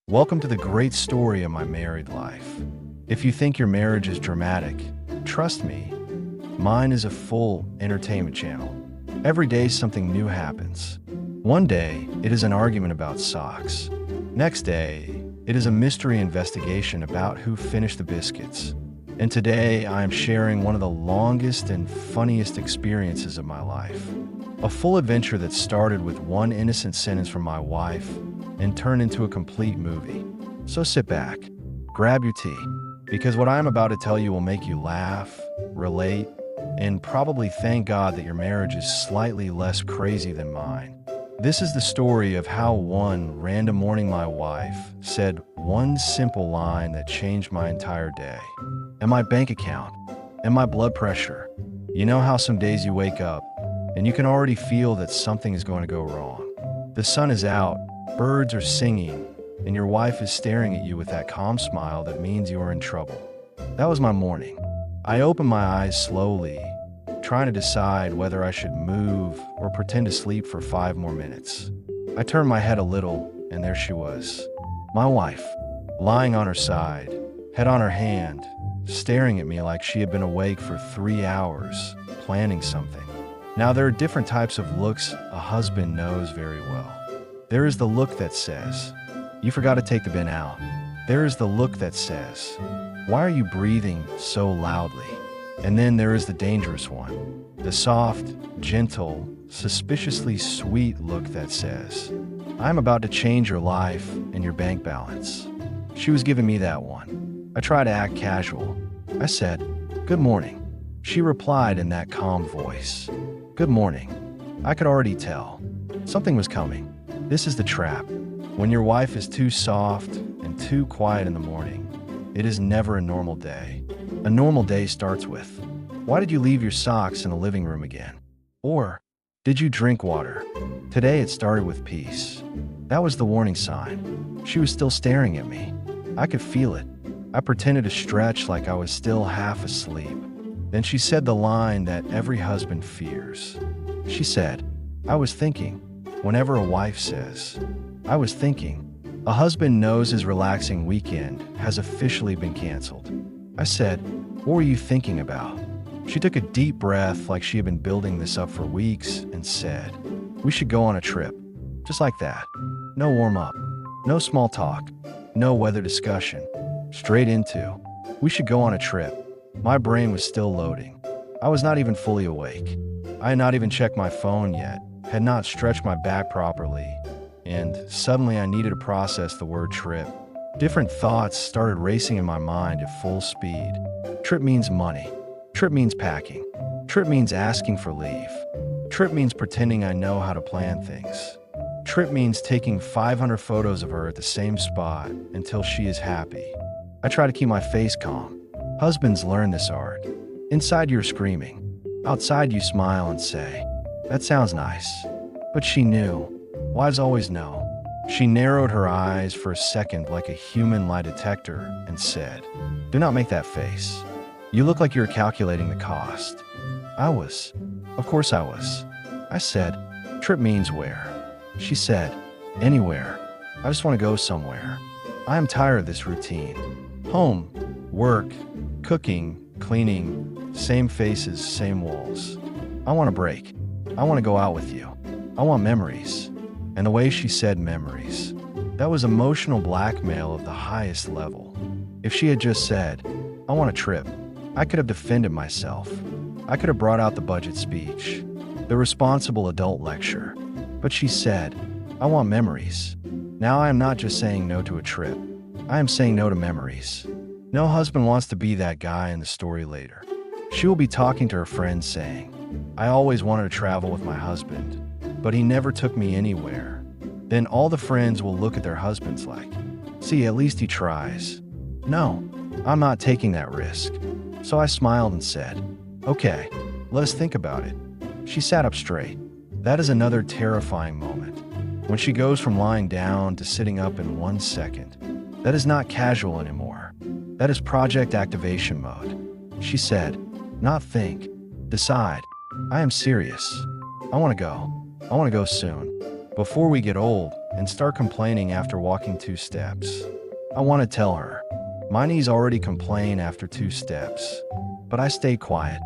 Welcome to the great story of my married life. If you think your marriage is dramatic, trust me, mine is a full entertainment channel. Every day something new happens. One day, it is an argument about socks. Next day, it is a mystery investigation about who finished the biscuits. And today, I am sharing one of the longest and funniest experiences of my life. A full adventure that started with one innocent sentence from my wife and turned into a complete movie. So sit back, grab your tea, because what I am about to tell you will make you laugh, relate, and probably thank God that your marriage is slightly less crazy than mine. This is the story of how one random morning my wife said one simple line that changed my entire day. And my bank account, and my blood pressure. You know how some days you wake up, and you can already feel that something is going to go wrong. The sun is out, birds are singing, and your wife is staring at you with that calm smile that means you are in trouble. That was my morning. I opened my eyes slowly, trying to decide whether I should move or pretend to sleep for 5 more minutes. I turned my head a little, and there she was. My wife, lying on her side, head on her hand, staring at me like she had been awake for 3 hours, planning something. Now, there are different types of looks a husband knows very well. There is the look that says, "You forgot to take the bin out." There is the look that says, "Why are you breathing so loudly?" And then there is the dangerous one, the soft, gentle, suspiciously sweet look that says, "I'm about to change your life and your bank balance." She was giving me that one. I tried to act casual. I said, "Good morning." She replied in that calm voice, "Good morning." I could already tell. Something was coming. This is the trap. When your wife is too soft and too quiet in the morning, it is never a normal day. A normal day starts with, "Why did you leave your socks in the living room again?" Or, "Did you drink water?" Today it started with peace. That was the warning sign. She was still staring at me. I could feel it. I pretended to stretch like I was still half asleep. Then she said the line that every husband fears. She said, "I was thinking." Whenever a wife says, "I was thinking," a husband knows his relaxing weekend has officially been canceled. I said, "What were you thinking about?" She took a deep breath like she had been building this up for weeks and said, "We should go on a trip." Just like that. No warm-up, no small talk, no weather discussion. Straight into, "We should go on a trip." My brain was still loading. I was not even fully awake. I had not even checked my phone yet, had not stretched my back properly, and suddenly I needed to process the word trip. Different thoughts started racing in my mind at full speed. Trip means money. Trip means packing. Trip means asking for leave. Trip means pretending I know how to plan things. Trip means taking 500 photos of her at the same spot until she is happy. I try to keep my face calm. Husbands learn this art. Inside you're screaming. Outside you smile and say, "That sounds nice." But she knew. Wives always know. She narrowed her eyes for a second like a human lie detector and said, "Do not make that face. You look like you're calculating the cost." I was. Of course I was. I said, "Trip means where?" She said, "Anywhere. I just want to go somewhere. I am tired of this routine. Home, work, cooking, cleaning, same faces, same walls. I want a break. I want to go out with you. I want memories." And the way she said memories, that was emotional blackmail of the highest level. If she had just said, "I want a trip," I could have defended myself. I could have brought out the budget speech, the responsible adult lecture. But she said, "I want memories." Now I am not just saying no to a trip. I am saying no to memories. No husband wants to be that guy in the story later. She will be talking to her friends saying, "I always wanted to travel with my husband, but he never took me anywhere." Then all the friends will look at their husbands like, "See, at least he tries." No, I'm not taking that risk. So I smiled and said, "Okay, let us think about it." She sat up straight. That is another terrifying moment. When she goes from lying down to sitting up in 1 second, that is not casual anymore. That is project activation mode. She said, "Not think, decide. I am serious. I want to go. I want to go soon. Before we get old, and start complaining after walking 2 steps. I want to tell her. My knees already complain after 2 steps. But I stay quiet.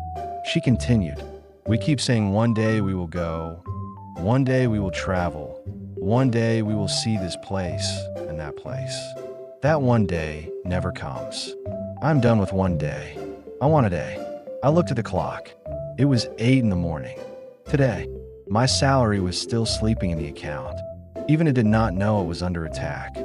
She continued. We keep saying one day we will go, one day we will travel, one day we will see this place and that place. That one day never comes. I'm done with one day. I want a day. I looked at the clock. It was 8 in the morning. Today, my salary was still sleeping in the account. Even it did not know it was under attack.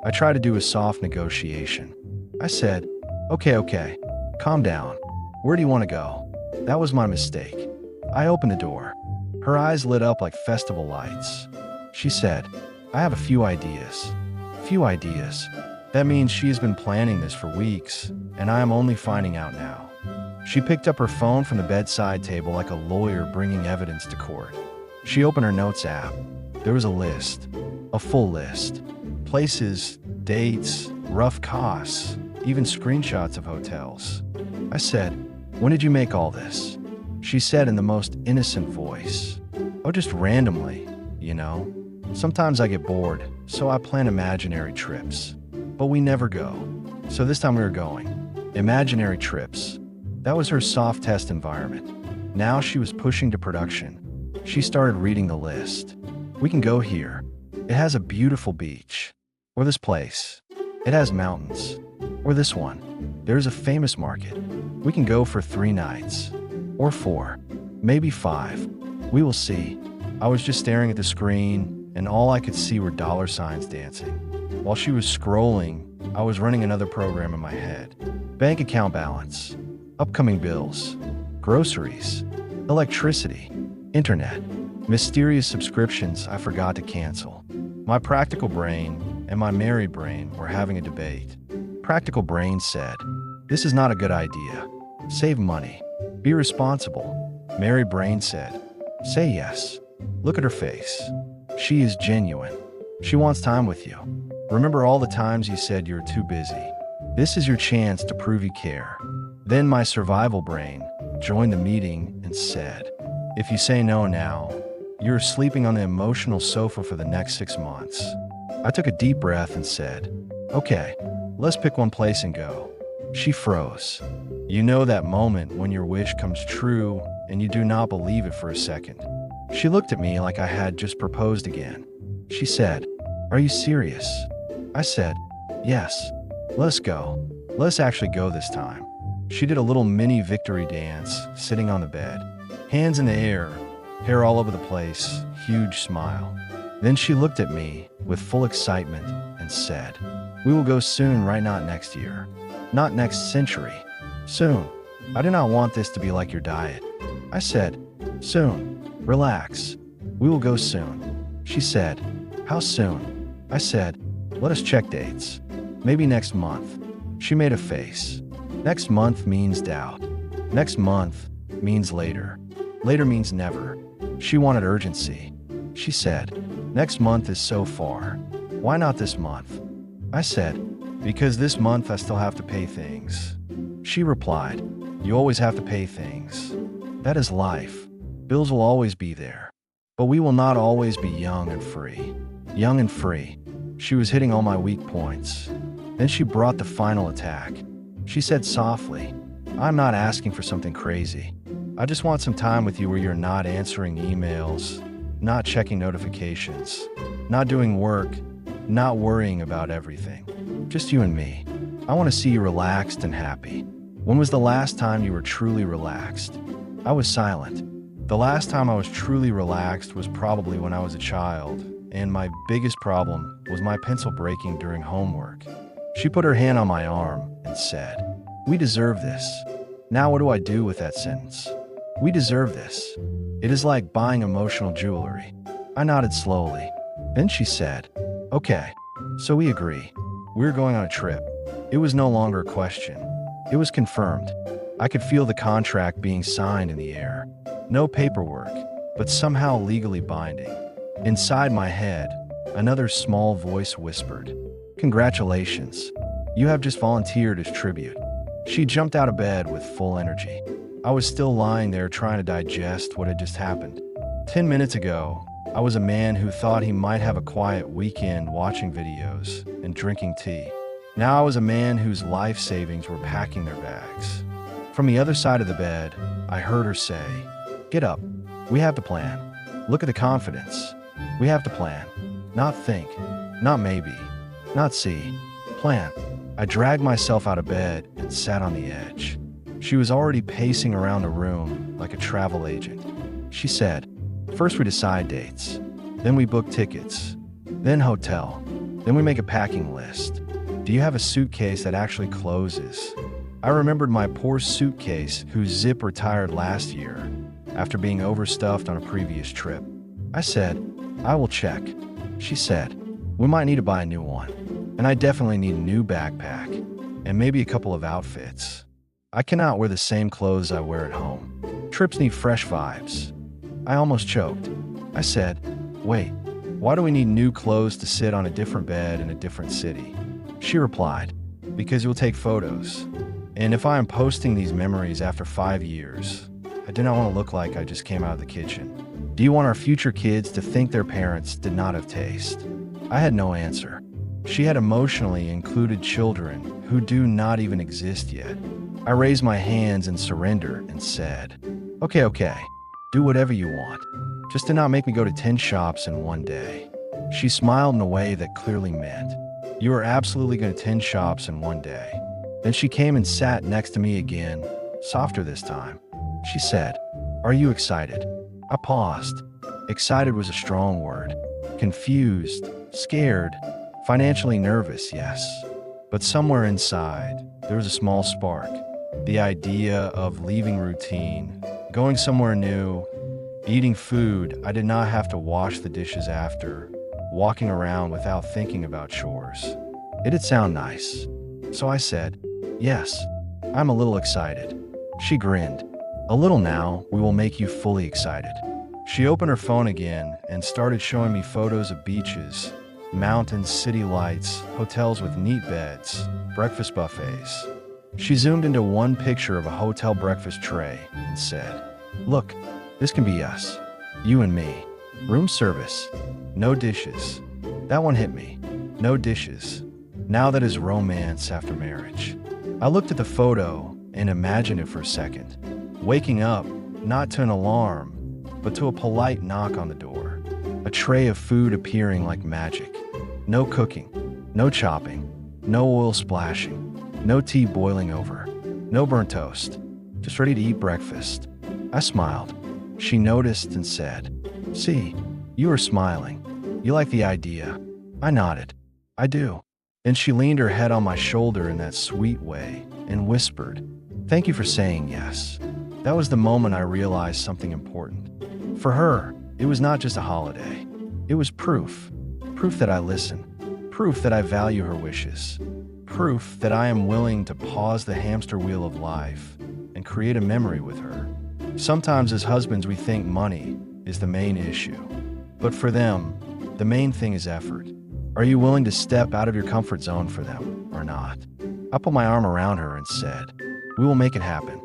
I tried to do a soft negotiation. I said, okay, calm down. Where do you want to go? That was my mistake. I opened the door. Her eyes lit up like festival lights. She said, I have a few ideas. Few ideas. That means she has been planning this for weeks, and I am only finding out now. She picked up her phone from the bedside table like a lawyer bringing evidence to court. She opened her notes app. There was a list. A full list. Places, dates, rough costs, even screenshots of hotels. I said, when did you make all this? She said in the most innocent voice, oh, just randomly, you know. Sometimes I get bored, so I plan imaginary trips. But we never go. So this time we were going. Imaginary trips. That was her soft test environment. Now she was pushing to production. She started reading the list. We can go here. It has a beautiful beach. Or this place. It has mountains. Or this one. There's a famous market. We can go for 3 nights. Or 4. Maybe 5. We will see. I was just staring at the screen, and all I could see were dollar signs dancing. While she was scrolling, I was running another program in my head. Bank account balance. Upcoming bills. Groceries. Electricity. Internet. Mysterious subscriptions I forgot to cancel. My practical brain and my married brain were having a debate. Practical brain said, this is not a good idea. Save money. Be responsible. Married brain said, say yes. Look at her face. She is genuine. She wants time with you. Remember all the times you said you were too busy. This is your chance to prove you care. Then my survival brain joined the meeting and said, if you say no now, you're sleeping on the emotional sofa for the next 6 months. I took a deep breath and said, okay, let's pick one place and go. She froze. You know that moment when your wish comes true and you do not believe it for a second. She looked at me like I had just proposed again. She said, are you serious? I said, yes. Let's go. Let's actually go this time. She did a little mini victory dance, sitting on the bed. Hands in the air, hair all over the place, huge smile. Then she looked at me with full excitement and said, we will go soon, right? Not next year. Not next century. Soon. I do not want this to be like your diet. I said, soon. Relax. We will go soon. She said, how soon? I said, let us check dates. Maybe next month. She made a face. Next month means doubt. Next month means later. Later means never. She wanted urgency. She said, next month is so far. Why not this month? I said, because this month I still have to pay things. She replied, you always have to pay things. That is life. Bills will always be there. But we will not always be young and free. Young and free. She was hitting all my weak points. Then she brought the final attack. She said softly, I'm not asking for something crazy. I just want some time with you where you're not answering emails, not checking notifications, not doing work, not worrying about everything. Just you and me. I want to see you relaxed and happy. When was the last time you were truly relaxed? I was silent. The last time I was truly relaxed was probably when I was a child, and my biggest problem was my pencil breaking during homework. She put her hand on my arm and said, we deserve this. Now what do I do with that sentence? We deserve this. It is like buying emotional jewelry. I nodded slowly. Then she said, okay, so we agree. We're going on a trip. It was no longer a question. It was confirmed. I could feel the contract being signed in the air. No paperwork, but somehow legally binding. Inside my head, another small voice whispered, congratulations. You have just volunteered as tribute. She jumped out of bed with full energy. I was still lying there trying to digest what had just happened. 10 minutes ago, I was a man who thought he might have a quiet weekend watching videos and drinking tea. Now I was a man whose life savings were packing their bags. From the other side of the bed, I heard her say, "Get up. We have to plan. Look at the confidence. We have to plan. Not think. Not maybe. Not see. Plan." I dragged myself out of bed and sat on the edge. She was already pacing around the room like a travel agent. She said, "First we decide dates. Then we book tickets. Then hotel. Then we make a packing list. Do you have a suitcase that actually closes?" I remembered my poor suitcase whose zip retired last year after being overstuffed on a previous trip. I said, "I will check." She said, "We might need to buy a new one. And I definitely need a new backpack and maybe a couple of outfits. I cannot wear the same clothes I wear at home. Trips need fresh vibes." I almost choked. I said, "Wait, why do we need new clothes to sit on a different bed in a different city?" She replied, "Because you'll take photos. And if I am posting these memories after 5 years, I do not want to look like I just came out of the kitchen. Do you want our future kids to think their parents did not have taste?" I had no answer. She had emotionally included children who do not even exist yet. I raised my hands in surrender and said, Okay, do whatever you want. Just do not make me go to 10 shops in one day." She smiled in a way that clearly meant, "You are absolutely going to 10 shops in one day." Then she came and sat next to me again, softer this time. She said, "Are you excited?" I paused. Excited was a strong word. Confused, scared, financially nervous, yes. But somewhere inside, there was a small spark. The idea of leaving routine, going somewhere new, eating food I did not have to wash the dishes after, walking around without thinking about chores. It'd sound nice. So I said, "Yes, I'm a little excited." She grinned. "A little now, we will make you fully excited." She opened her phone again and started showing me photos of beaches, mountains, city lights, hotels with neat beds, breakfast buffets. She zoomed into one picture of a hotel breakfast tray and said, "Look, this can be us. You and me. Room service. No dishes." That one hit me. No dishes. Now that is romance after marriage. I looked at the photo and imagined it for a second. Waking up, not to an alarm, but to a polite knock on the door. A tray of food appearing like magic. No cooking, no chopping, no oil splashing, no tea boiling over, no burnt toast. Just ready to eat breakfast. I smiled. She noticed and said, "See, you are smiling. You like the idea." I nodded. "I do." And she leaned her head on my shoulder in that sweet way and whispered, "Thank you for saying yes." That was the moment I realized something important. For her, it was not just a holiday. It was proof. Proof that I listen. Proof that I value her wishes. Proof that I am willing to pause the hamster wheel of life and create a memory with her. Sometimes as husbands we think money is the main issue. But for them, the main thing is effort. Are you willing to step out of your comfort zone for them or not? I put my arm around her and said, "We will make it happen."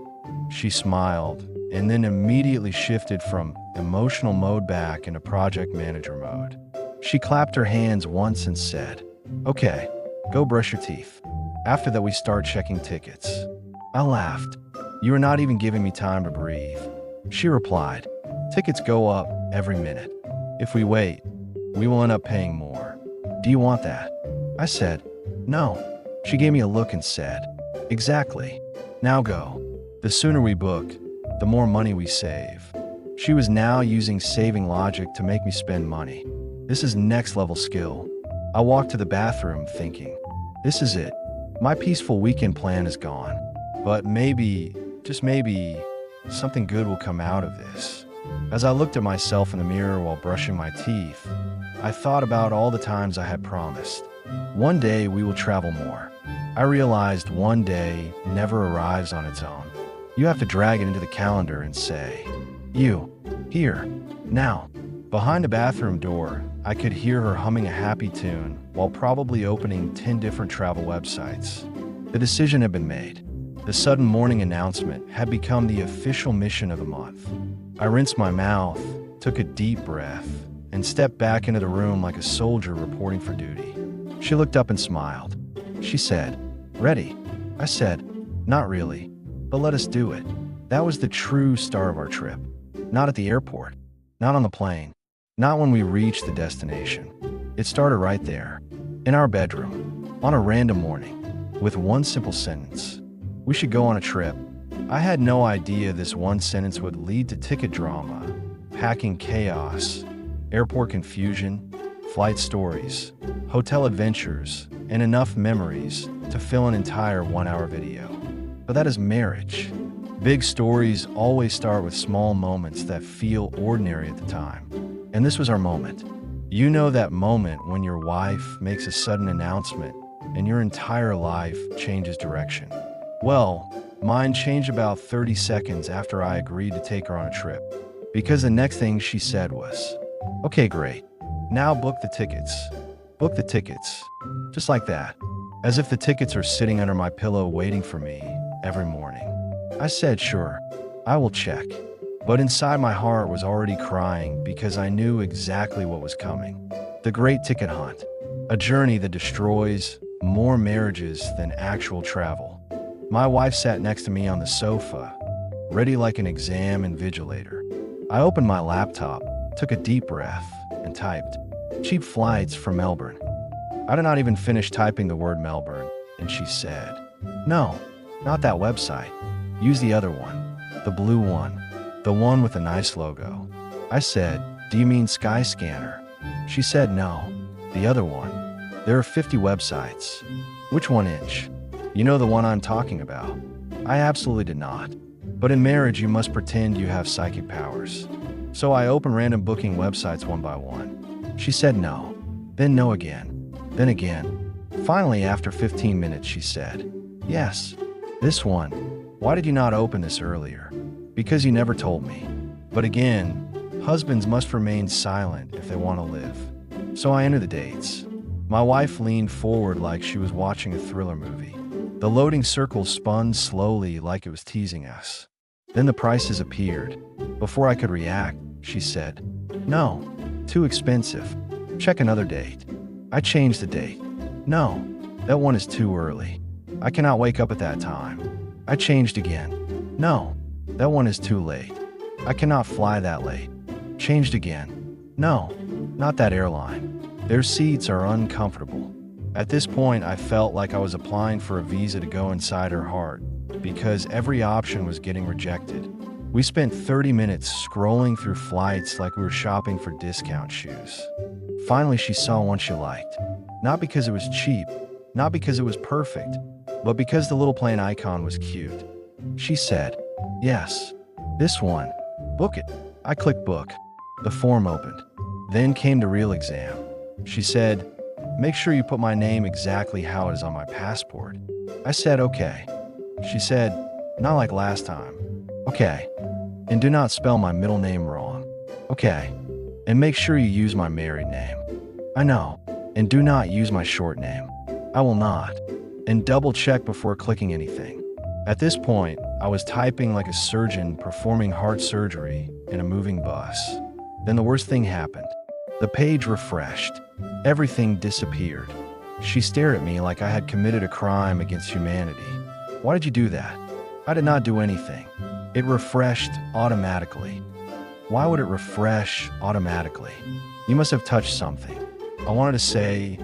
She smiled and then immediately shifted from emotional mode back into project manager mode. She clapped her hands once and said, "Okay, go brush your teeth. After that we start checking tickets." I laughed. "You are not even giving me time to breathe." She replied, "Tickets go up every minute. If we wait, we will end up paying more. Do you want that?" I said, "No." She gave me a look and said, "Exactly. Now go. The sooner we book, the more money we save." She was now using saving logic to make me spend money. This is next level skill. I walked to the bathroom thinking, this is it. My peaceful weekend plan is gone. But maybe, just maybe, something good will come out of this. As I looked at myself in the mirror while brushing my teeth, I thought about all the times I had promised. One day we will travel more. I realized one day never arrives on its own. You have to drag it into the calendar and say, "You, here, now." Behind the bathroom door, I could hear her humming a happy tune while probably opening 10 different travel websites. The decision had been made. The sudden morning announcement had become the official mission of the month. I rinsed my mouth, took a deep breath, and stepped back into the room like a soldier reporting for duty. She looked up and smiled. She said, "Ready?" I said, "Not really, but let us do it." That was the true start of our trip. Not at the airport, not on the plane, not when we reached the destination. It started right there, in our bedroom, on a random morning, with one simple sentence. We should go on a trip. I had no idea this one sentence would lead to ticket drama, packing chaos, airport confusion, flight stories, hotel adventures, and enough memories to fill an entire 1-hour video. But that is marriage. Big stories always start with small moments that feel ordinary at the time. And this was our moment. You know that moment when your wife makes a sudden announcement and your entire life changes direction. Well, mine changed about 30 seconds after I agreed to take her on a trip. Because the next thing she said was, "Okay, great. Now book the tickets." Book the tickets. Just like that. As if the tickets are sitting under my pillow waiting for me every morning. I said, "Sure, I will check." But inside my heart was already crying because I knew exactly what was coming. The great ticket hunt. A journey that destroys more marriages than actual travel. My wife sat next to me on the sofa, ready like an exam invigilator. I opened my laptop, took a deep breath, and typed, "Cheap flights from Melbourne." I did not even finish typing the word Melbourne, and she said, "No, not that website. Use the other one, the blue one, the one with a nice logo." I said, "Do you mean Skyscanner?" She said, "No, the other one. There are 50 websites." "Which one inch?" "You know the one I'm talking about." I absolutely did not. But in marriage, you must pretend you have psychic powers. So I opened random booking websites one by one. She said no, then no again, then again. Finally, after 15 minutes, she said, "Yes, this one. Why did you not open this earlier?" "Because you never told me." But again, husbands must remain silent if they want to live. So I entered the dates. My wife leaned forward like she was watching a thriller movie. The loading circle spun slowly like it was teasing us. Then the prices appeared. Before I could react, she said, "No, too expensive. Check another date." I changed the date. "No, that one is too early. I cannot wake up at that time." I changed again. "No, that one is too late. I cannot fly that late." Changed again. "No, not that airline. Their seats are uncomfortable." At this point, I felt like I was applying for a visa to go inside her heart, because every option was getting rejected. We spent 30 minutes scrolling through flights like we were shopping for discount shoes. Finally, she saw one she liked. Not because it was cheap, not because it was perfect, but because the little plane icon was cute. She said, "Yes, this one. Book it." I clicked book. The form opened. Then came the real exam. She said, "Make sure you put my name exactly how it is on my passport." I said, "Okay." She said, "Not like last time." "Okay. And do not spell my middle name wrong." "Okay. And make sure you use my married name." "I know. And do not use my short name." "I will not." And double check before clicking anything. At this point, I was typing like a surgeon performing heart surgery in a moving bus. Then the worst thing happened. The page refreshed. Everything disappeared. She stared at me like I had committed a crime against humanity. "Why did you do that?" "I did not do anything. It refreshed automatically." "Why would it refresh automatically?" "You must have touched something." I wanted to say,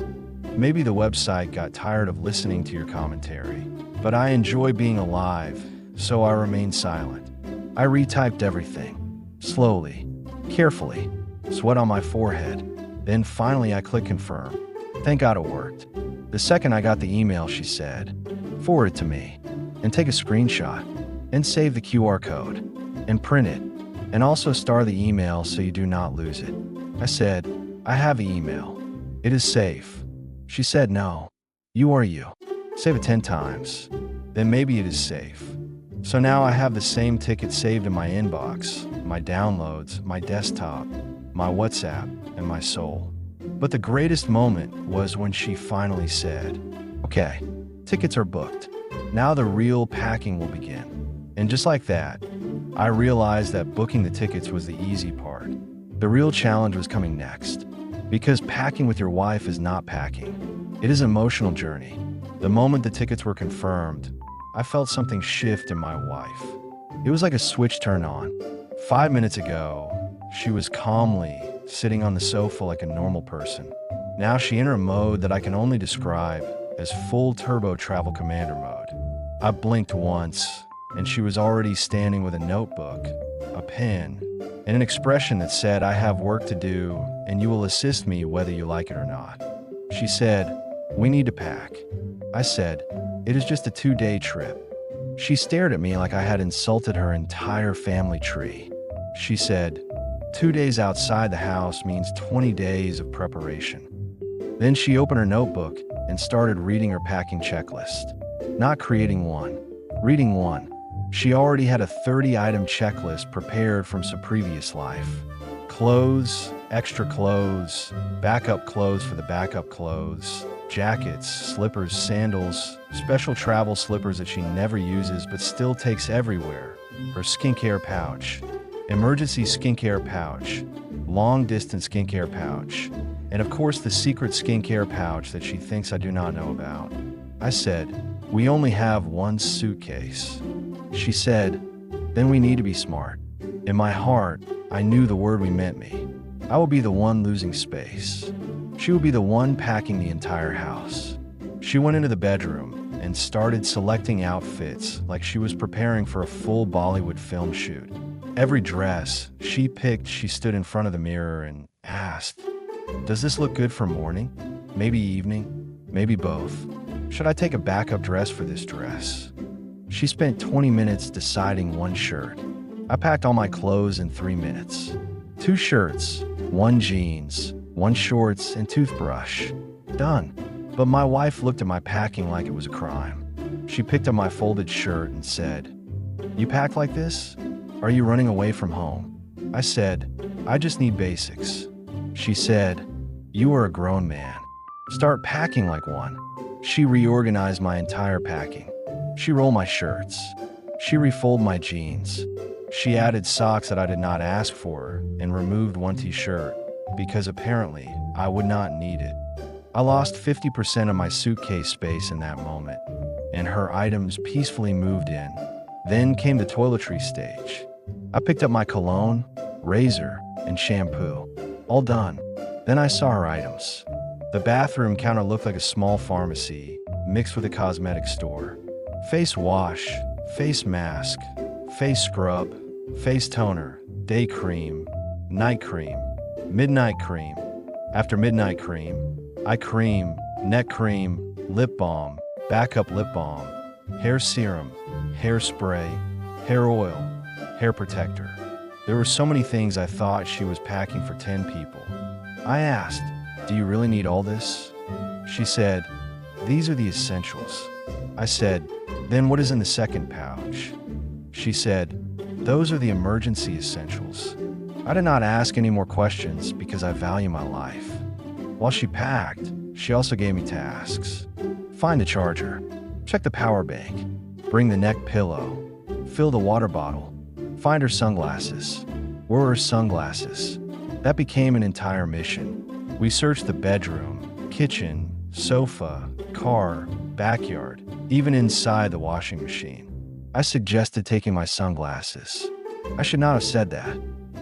maybe the website got tired of listening to your commentary, but I enjoy being alive, so I remained silent. I retyped everything, slowly, carefully, sweat on my forehead. Then finally I clicked confirm. Thank God it worked. The second I got the email, she said, "Forward it to me, and take a screenshot, and save the QR code, and print it, and also star the email so you do not lose it." I said, "I have the email. It is safe." She said, "No, you are you. Save it 10 times. Then maybe it is safe." So now I have the same ticket saved in my inbox, my downloads, my desktop, my WhatsApp, and my soul. But the greatest moment was when she finally said, "Okay, tickets are booked. Now the real packing will begin." And just like that, I realized that booking the tickets was the easy part. The real challenge was coming next. Because packing with your wife is not packing. It is an emotional journey. The moment the tickets were confirmed, I felt something shift in my wife. It was like a switch turned on. 5 minutes ago, she was calmly sitting on the sofa like a normal person. Now she entered a mode that I can only describe as full turbo travel commander mode. I blinked once, and she was already standing with a notebook, a pen, and an expression that said, "I have work to do, and you will assist me whether you like it or not." She said, "We need to pack." I said, "It is just a 2-day trip." She stared at me like I had insulted her entire family tree. She said, 2 days outside the house means 20 days of preparation." Then she opened her notebook and started reading her packing checklist. Not creating one, reading one. She already had a 30-item checklist prepared from some previous life. Clothes, extra clothes, backup clothes for the backup clothes, jackets, slippers, sandals, special travel slippers that she never uses but still takes everywhere, her skincare pouch, emergency skincare pouch, long-distance skincare pouch, and of course the secret skincare pouch that she thinks I do not know about. I said, "We only have one suitcase." She said, "Then we need to be smart." In my heart, I knew the word we meant me. I would be the one losing space. She would be the one packing the entire house. She went into the bedroom and started selecting outfits like she was preparing for a full Bollywood film shoot. Every dress she picked, she stood in front of the mirror and asked, "Does this look good for morning? Maybe evening? Maybe both? Should I take a backup dress for this dress?" She spent 20 minutes deciding one shirt. I packed all my clothes in 3 minutes. 2 shirts, 1 jeans, 1 shorts, and toothbrush. Done. But my wife looked at my packing like it was a crime. She picked up my folded shirt and said, "You pack like this? Are you running away from home?" I said, "I just need basics." She said, "You are a grown man. Start packing like one." She reorganized my entire packing. She rolled my shirts. She refolded my jeans. She added socks that I did not ask for and removed 1 t-shirt because apparently I would not need it. I lost 50% of my suitcase space in that moment, and her items peacefully moved in. Then came the toiletry stage. I picked up my cologne, razor, and shampoo. All done. Then I saw her items. The bathroom counter looked like a small pharmacy mixed with a cosmetic store. Face wash, face mask, face scrub, face toner, day cream, night cream, midnight cream, after midnight cream, eye cream, neck cream, lip balm, backup lip balm, hair serum, hairspray, hair oil, hair protector. There were so many things I thought she was packing for 10 people. I asked, "Do you really need all this?" She said, "These are the essentials." I said, "Then what is in the second pouch?" She said, "Those are the emergency essentials." I did not ask any more questions because I value my life. While she packed, she also gave me tasks. Find the charger, check the power bank, bring the neck pillow, fill the water bottle, find her sunglasses. Where were her sunglasses? That became an entire mission. We searched the bedroom, kitchen, sofa, car, backyard, even inside the washing machine. I suggested taking my sunglasses. I should not have said that.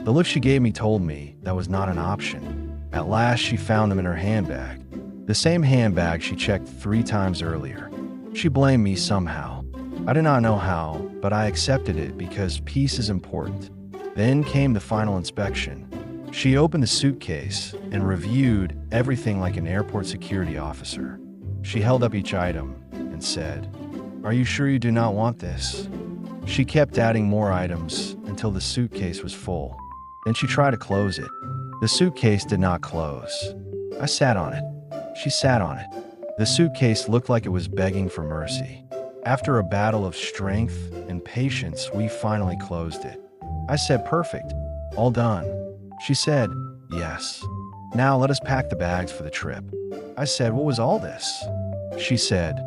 The look she gave me told me that was not an option. At last, she found them in her handbag. The same handbag she checked 3 times earlier. She blamed me somehow. I did not know how, but I accepted it because peace is important. Then came the final inspection. She opened the suitcase and reviewed everything like an airport security officer. She held up each item and said, "Are you sure you do not want this?" She kept adding more items until the suitcase was full. Then she tried to close it. The suitcase did not close. I sat on it. She sat on it. The suitcase looked like it was begging for mercy. After a battle of strength and patience, we finally closed it. I said, "Perfect. All done." She said, "Yes. Now let us pack the bags for the trip." I said, "What was all this?" She said,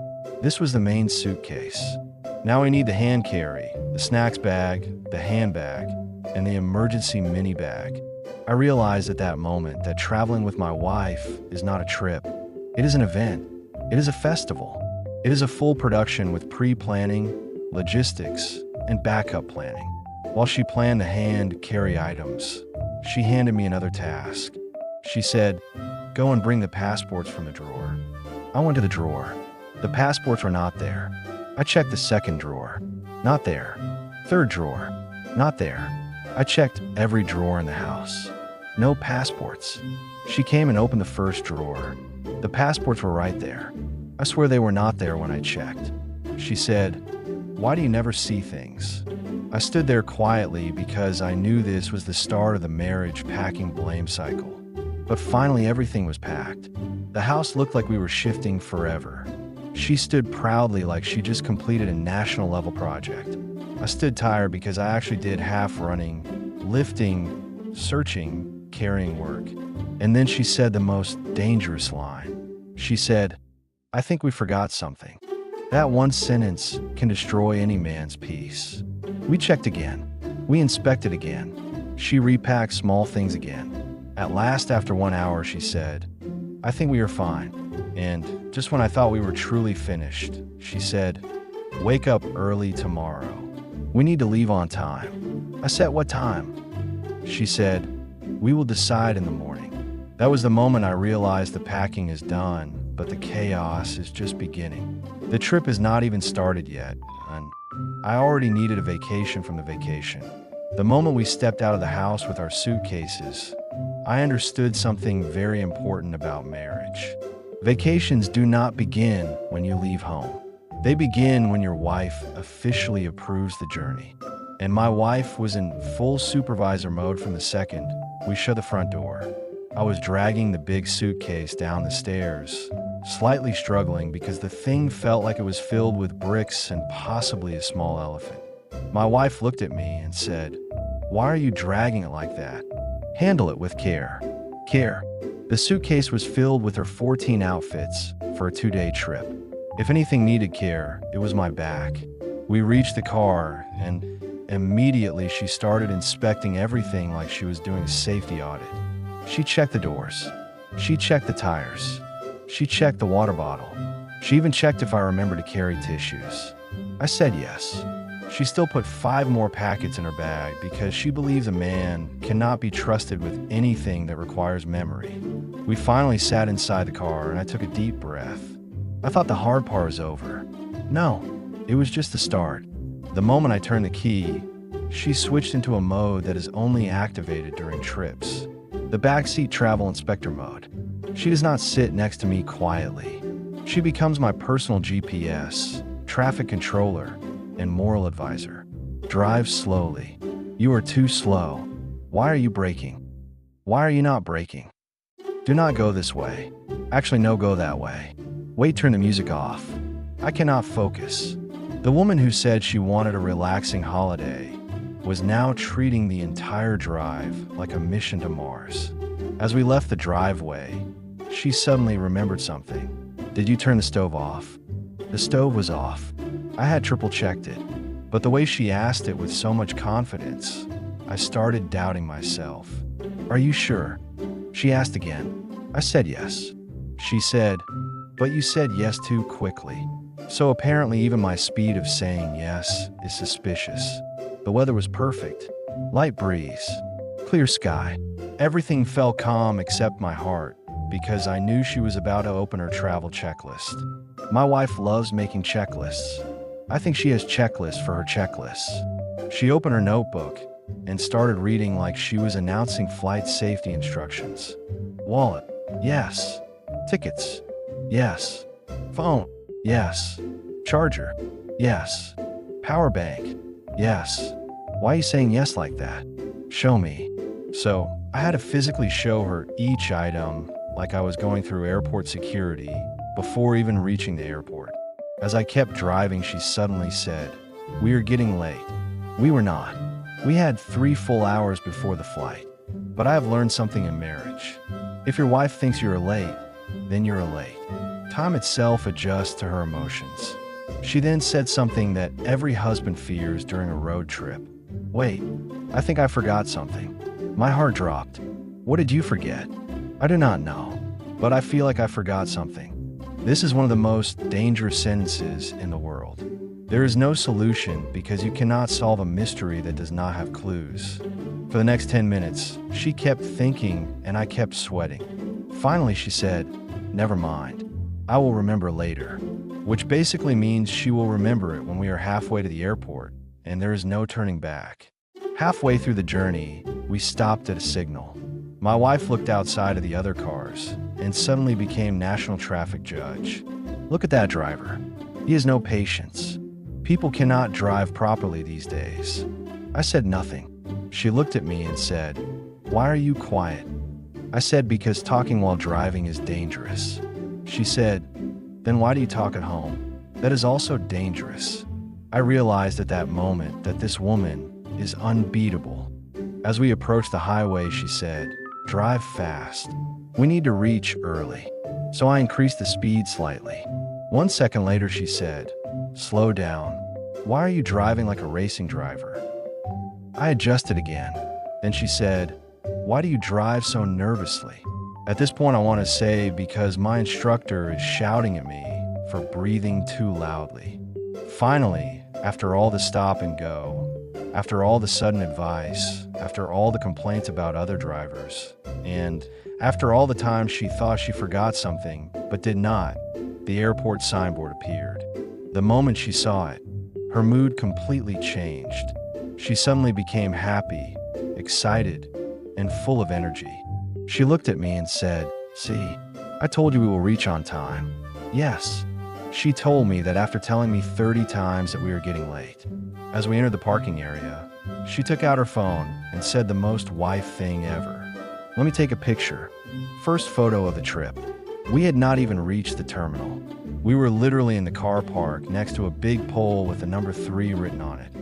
"This was the main suitcase. Now we need the hand carry, the snacks bag, the handbag, and the emergency mini bag." I realized at that moment that traveling with my wife is not a trip. It is an event. It is a festival. It is a full production with pre-planning, logistics, and backup planning. While she planned to hand-carry items, she handed me another task. She said, "Go and bring the passports from the drawer." I went to the drawer. The passports were not there. I checked the second drawer. Not there. Third drawer. Not there. I checked every drawer in the house. No passports. She came and opened the first drawer. The passports were right there. I swear they were not there when I checked. She said, "Why do you never see things?" I stood there quietly because I knew this was the start of the marriage packing blame cycle. But finally everything was packed. The house looked like we were shifting forever. She stood proudly like she just completed a national level project. I stood tired because I actually did half running, lifting, searching, carrying work. And then she said the most dangerous line. She said, "I think we forgot something." That one sentence can destroy any man's peace. We checked again. We inspected again. She repacked small things again. At last, after 1 hour, she said, "I think we are fine." And just when I thought we were truly finished, she said, "Wake up early tomorrow. We need to leave on time." I said, "What time?" She said, "We will decide in the morning." That was the moment I realized the packing is done, but the chaos is just beginning. The trip is not even started yet, and I already needed a vacation from the vacation. The moment we stepped out of the house with our suitcases, I understood something very important about marriage. Vacations do not begin when you leave home. They begin when your wife officially approves the journey. And my wife was in full supervisor mode from the second we shut the front door. I was dragging the big suitcase down the stairs, slightly struggling because the thing felt like it was filled with bricks and possibly a small elephant. My wife looked at me and said, "Why are you dragging it like that? Handle it with care." Care. The suitcase was filled with her 14 outfits for a 2-day trip. If anything needed care, it was my back. We reached the car, and immediately she started inspecting everything like she was doing a safety audit. She checked the doors. She checked the tires. She checked the water bottle. She even checked if I remembered to carry tissues. I said yes. She still put 5 more packets in her bag because she believes a man cannot be trusted with anything that requires memory. We finally sat inside the car and I took a deep breath. I thought the hard part was over. No, it was just the start. The moment I turned the key, she switched into a mode that is only activated during trips. The backseat travel inspector mode. She does not sit next to me quietly. She becomes my personal GPS, traffic controller, and moral advisor. Drive slowly. You are too slow. Why are you braking? Why are you not braking? Do not go this way. Actually, no, go that way. Wait, turn the music off. I cannot focus. The woman who said she wanted a relaxing holiday was now treating the entire drive like a mission to Mars. As we left the driveway, she suddenly remembered something. "Did you turn the stove off?" The stove was off. I had triple checked it, but the way she asked it with so much confidence, I started doubting myself. "Are you sure?" She asked again. I said yes. She said, "But you said yes too quickly." So apparently even my speed of saying yes is suspicious. The weather was perfect. Light breeze. Clear sky. Everything felt calm except my heart, because I knew she was about to open her travel checklist. My wife loves making checklists. I think she has checklists for her checklists. She opened her notebook and started reading like she was announcing flight safety instructions. Wallet. Yes. Tickets. Yes. Phone. Yes. Charger. Yes. Power bank. Yes. Why are you saying yes like that? Show me. So I had to physically show her each item like I was going through airport security before even reaching the airport. As I kept driving, she suddenly said, "We are getting late." We were not. We had 3 full hours before the flight. But I have learned something in marriage. If your wife thinks you're late, then you're late. Time itself adjusts to her emotions. She then said something that every husband fears during a road trip. "Wait, I think I forgot something." My heart dropped. What did you forget? I do not know, but I feel like I forgot something. This is one of the most dangerous sentences in the world. There is no solution because you cannot solve a mystery that does not have clues. For the next 10 minutes, she kept thinking and I kept sweating. Finally, she said, "Never mind. I will remember later," which basically means she will remember it when we are halfway to the airport and there is no turning back. Halfway through the journey, we stopped at a signal. My wife looked outside of the other cars and suddenly became national traffic judge. Look at that driver. He has no patience. People cannot drive properly these days. I said nothing. She looked at me and said, "Why are you quiet?" I said, "Because talking while driving is dangerous." She said, "Then why do you talk at home? That is also dangerous." I realized at that moment that this woman is unbeatable. As we approached the highway, she said, "Drive fast. We need to reach early." So I increased the speed slightly. 1 second later, she said, "Slow down. Why are you driving like a racing driver?" I adjusted again. Then she said, "Why do you drive so nervously?" At this point, I want to say because my instructor is shouting at me for breathing too loudly. Finally, after all the stop and go, after all the sudden advice, after all the complaints about other drivers, and after all the times she thought she forgot something but did not, the airport signboard appeared. The moment she saw it, her mood completely changed. She suddenly became happy, excited, and full of energy. She looked at me and said, "See, I told you we will reach on time." Yes. She told me that after telling me 30 times that we were getting late. As we entered the parking area, she took out her phone and said the most wife thing ever. "Let me take a picture." First photo of the trip. We had not even reached the terminal. We were literally in the car park next to a big pole with the number 3 written on it.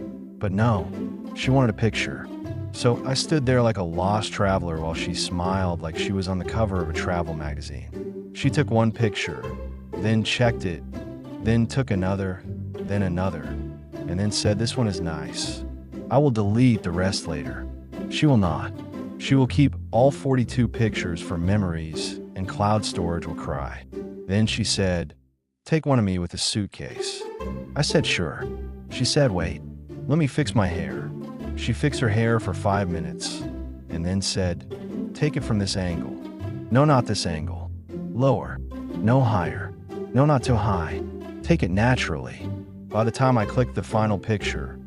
But no, she wanted a picture. So I stood there like a lost traveler while she smiled like she was on the cover of a travel magazine. She took one picture, then checked it, then took another, and then said, "This one is nice. I will delete the rest later." She will not. She will keep all 42 pictures for memories, and cloud storage will cry. Then she said, "Take one of me with a suitcase." I said, "Sure." She said, "Wait, let me fix my hair." She fixed her hair for 5 minutes, and then said, "Take it from this angle." "No, not this angle. Lower. No, higher. No, not too high. Take it naturally." By the time I clicked the final picture,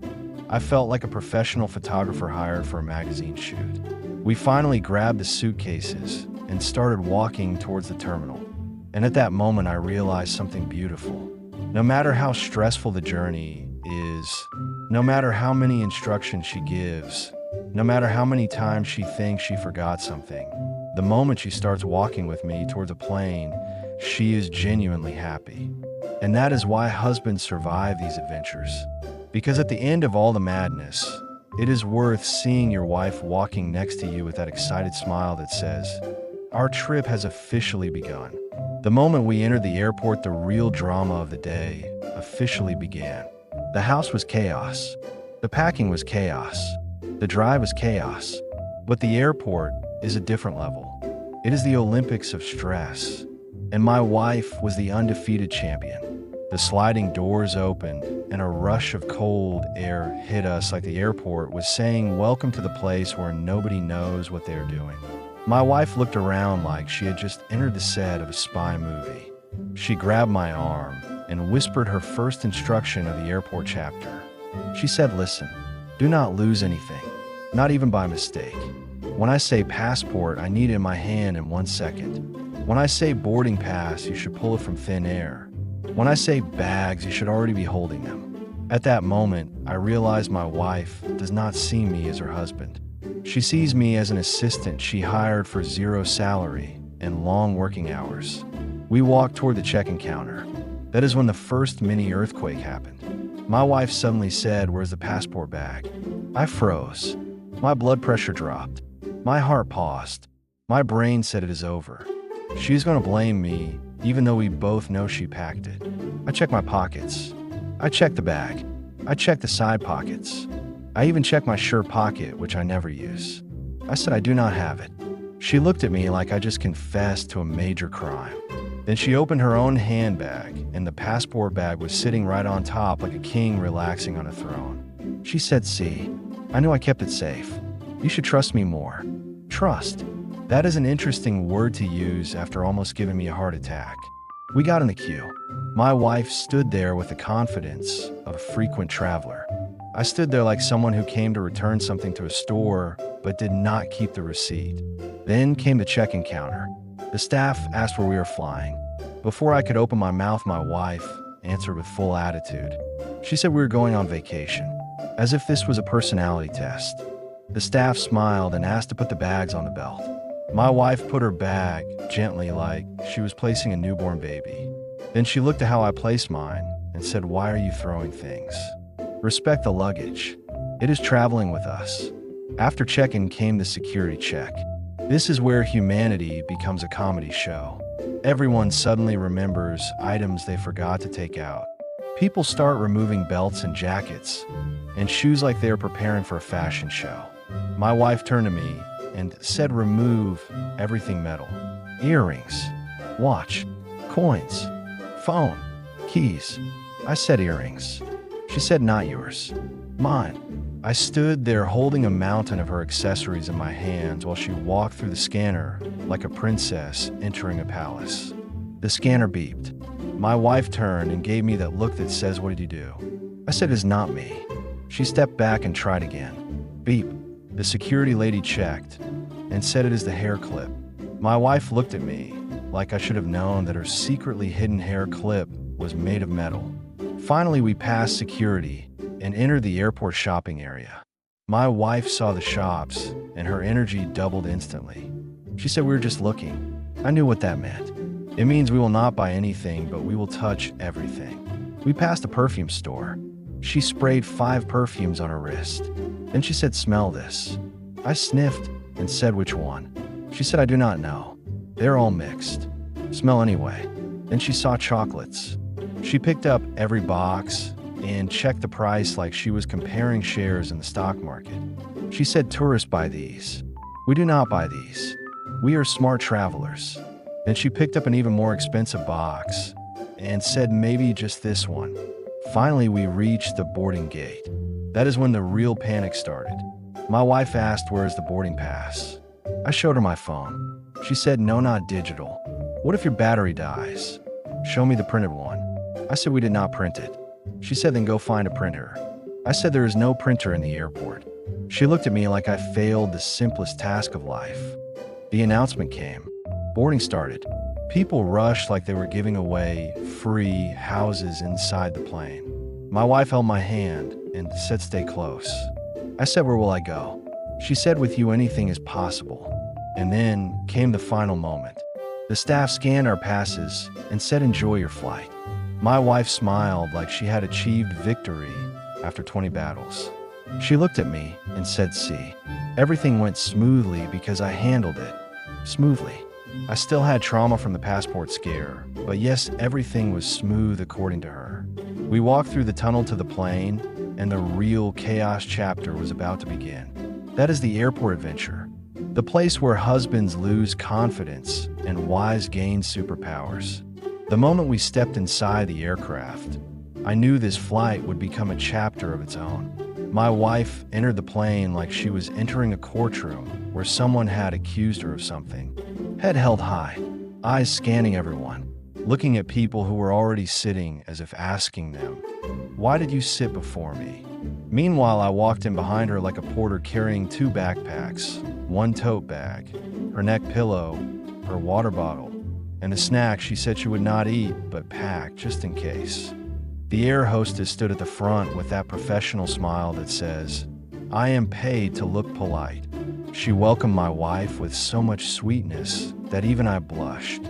I felt like a professional photographer hired for a magazine shoot. We finally grabbed the suitcases and started walking towards the terminal. And at that moment, I realized something beautiful. No matter how stressful the journey is, no matter how many instructions she gives, no matter how many times she thinks she forgot something, the moment she starts walking with me towards a plane, she is genuinely happy. And that is why husbands survive these adventures. Because at the end of all the madness, it is worth seeing your wife walking next to you with that excited smile that says, "Our trip has officially begun." The moment we entered the airport, the real drama of the day officially began. The house was chaos. The packing was chaos. The drive was chaos. But the airport is a different level. It is the Olympics of stress. And my wife was the undefeated champion. The sliding doors opened, and a rush of cold air hit us like the airport was saying, "Welcome to the place where nobody knows what they're doing." My wife looked around like she had just entered the set of a spy movie. She grabbed my arm and whispered her first instruction of the airport chapter. She said, "Listen, do not lose anything, not even by mistake. When I say passport, I need it in my hand in 1 second. When I say boarding pass, you should pull it from thin air. When I say bags, you should already be holding them." At that moment, I realized my wife does not see me as her husband. She sees me as an assistant she hired for 0 salary and long working hours. We walked toward the check-in counter. That is when the first mini earthquake happened. My wife suddenly said, "Where's the passport bag?" I froze. My blood pressure dropped. My heart paused. My brain said it is over. She's going to blame me, even though we both know she packed it. I checked my pockets. I checked the bag. I checked the side pockets. I even checked my shirt pocket, which I never use. I said, "I do not have it." She looked at me like I just confessed to a major crime. Then she opened her own handbag, and the passport bag was sitting right on top like a king relaxing on a throne. She said, "See, I knew I kept it safe. You should trust me more." Trust. That is an interesting word to use after almost giving me a heart attack. We got in the queue. My wife stood there with the confidence of a frequent traveler. I stood there like someone who came to return something to a store but did not keep the receipt. Then came the check-in counter. The staff asked where we were flying. Before I could open my mouth, my wife answered with full attitude. She said we were going on vacation, as if this was a personality test. The staff smiled and asked to put the bags on the belt. My wife put her bag gently like she was placing a newborn baby. Then she looked at how I placed mine and said, "Why are you throwing things? Respect the luggage. It is traveling with us." After check-in came the security check. This is where humanity becomes a comedy show. Everyone suddenly remembers items they forgot to take out. People start removing belts and jackets and shoes like they are preparing for a fashion show. My wife turned to me and said, "Remove everything metal. Earrings, watch, coins, phone, keys." I said, "Earrings." She said, "Not yours. Mine." I stood there holding a mountain of her accessories in my hands while she walked through the scanner like a princess entering a palace. The scanner beeped. My wife turned and gave me that look that says, "What did you do?" I said, "It's not me." She stepped back and tried again. Beep. The security lady checked and said, "It is the hair clip." My wife looked at me like I should have known that her secretly hidden hair clip was made of metal. Finally, we passed security and entered the airport shopping area. My wife saw the shops and her energy doubled instantly. She said, "We were just looking." I knew what that meant. It means we will not buy anything, but we will touch everything. We passed a perfume store. She sprayed 5 perfumes on her wrist. Then she said, "Smell this." I sniffed and said, "Which one?" She said, "I do not know. They're all mixed. Smell anyway." Then she saw chocolates. She picked up every box and checked the price like she was comparing shares in the stock market. She said, "Tourists buy these. We do not buy these. We are smart travelers." Then she picked up an even more expensive box and said, "Maybe just this one." Finally, we reached the boarding gate. That is when the real panic started. My wife asked, "Where is the boarding pass?" I showed her my phone. She said, "No, not digital. What if your battery dies? Show me the printed one." I said, "We did not print it." She said, "Then go find a printer." I said, "There is no printer in the airport." She looked at me like I failed the simplest task of life. The announcement came. Boarding started. People rushed like they were giving away free houses inside the plane. My wife held my hand and said, "Stay close." I said, "Where will I go?" She said, "With you, anything is possible." And then came the final moment. The staff scanned our passes and said, "Enjoy your flight." My wife smiled like she had achieved victory after 20 battles. She looked at me and said, "See, everything went smoothly because I handled it smoothly." I still had trauma from the passport scare, but yes, everything was smooth according to her. We walked through the tunnel to the plane, and the real chaos chapter was about to begin. That is the airport adventure, the place where husbands lose confidence and wives gain superpowers. The moment we stepped inside the aircraft, I knew this flight would become a chapter of its own. My wife entered the plane like she was entering a courtroom where someone had accused her of something. Head held high, eyes scanning everyone, looking at people who were already sitting as if asking them, "Why did you sit before me?" Meanwhile, I walked in behind her like a porter carrying 2 backpacks, 1 tote bag, her neck pillow, her water bottle, and the snack she said she would not eat but pack just in case. The air hostess stood at the front with that professional smile that says, "I am paid to look polite." She welcomed my wife with so much sweetness that even I blushed.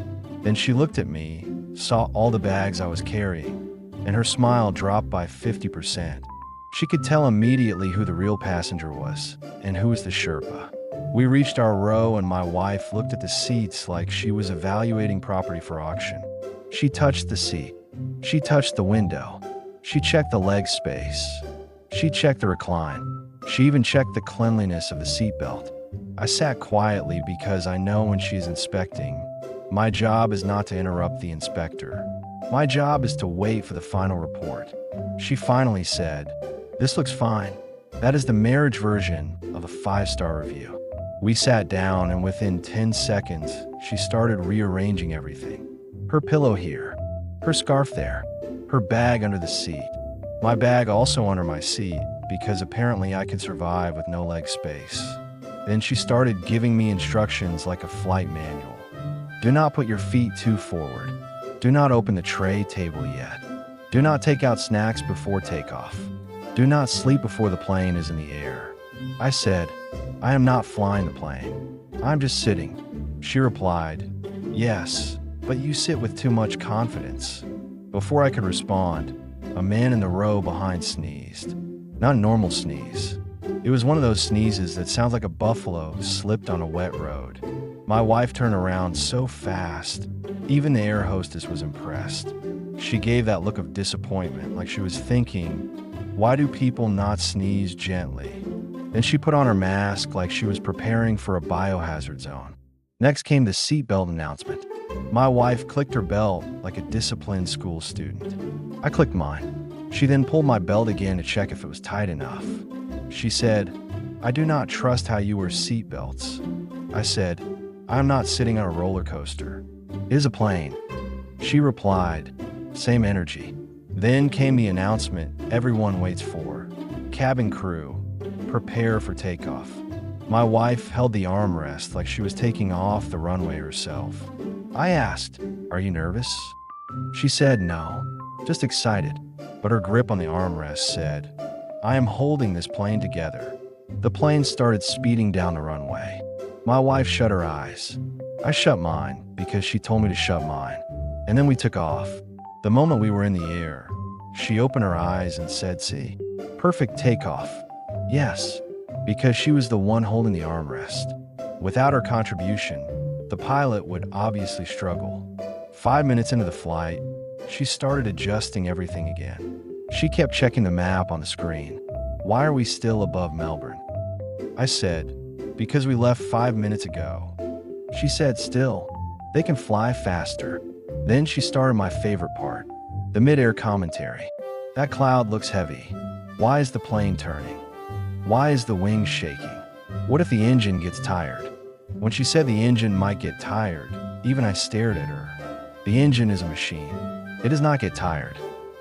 Then she looked at me, saw all the bags I was carrying, and her smile dropped by 50%. She could tell immediately who the real passenger was and who was the Sherpa. We reached our row and my wife looked at the seats like she was evaluating property for auction. She touched the seat. She touched the window. She checked the leg space. She checked the recline. She even checked the cleanliness of the seatbelt. I sat quietly because I know when she's inspecting, my job is not to interrupt the inspector. My job is to wait for the final report. She finally said, "This looks fine." That is the marriage version of a 5-star review. We sat down, and within 10 seconds, she started rearranging everything. Her pillow here, her scarf there, her bag under the seat, my bag also under my seat, because apparently I can survive with no leg space. Then she started giving me instructions like a flight manual. Do not put your feet too forward. Do not open the tray table yet. Do not take out snacks before takeoff. Do not sleep before the plane is in the air. I said, "I am not flying the plane. I'm just sitting." She replied, "Yes, but you sit with too much confidence." Before I could respond, a man in the row behind sneezed. Not a normal sneeze. It was one of those sneezes that sounds like a buffalo slipped on a wet road. My wife turned around so fast, even the air hostess was impressed. She gave that look of disappointment, like she was thinking, why do people not sneeze gently? Then she put on her mask like she was preparing for a biohazard zone. Next came the seatbelt announcement. My wife clicked her belt like a disciplined school student. I clicked mine. She then pulled my belt again to check if it was tight enough. She said, "I do not trust how you wear seatbelts." I said, "I am not sitting on a roller coaster. It is a plane." She replied, "Same energy." Then came the announcement everyone waits for. Cabin crew, prepare for takeoff. My wife held the armrest like she was taking off the runway herself. I asked, "Are you nervous?" She said no, just excited, but her grip on the armrest said, "I am holding this plane together." The plane started speeding down the runway. My wife shut her eyes. I shut mine because she told me to shut mine. And then we took off. The moment we were in the air, she opened her eyes and said, "See, perfect takeoff." Yes, because she was the one holding the armrest. Without her contribution, the pilot would obviously struggle. 5 minutes into the flight, she started adjusting everything again. She kept checking the map on the screen. "Why are we still above Melbourne?" I said, "Because we left 5 minutes ago." She said, "Still, they can fly faster." Then she started my favorite part, the mid-air commentary. "That cloud looks heavy. Why is the plane turning? Why is the wing shaking? What if the engine gets tired?" When she said the engine might get tired, even I stared at her. The engine is a machine. It does not get tired.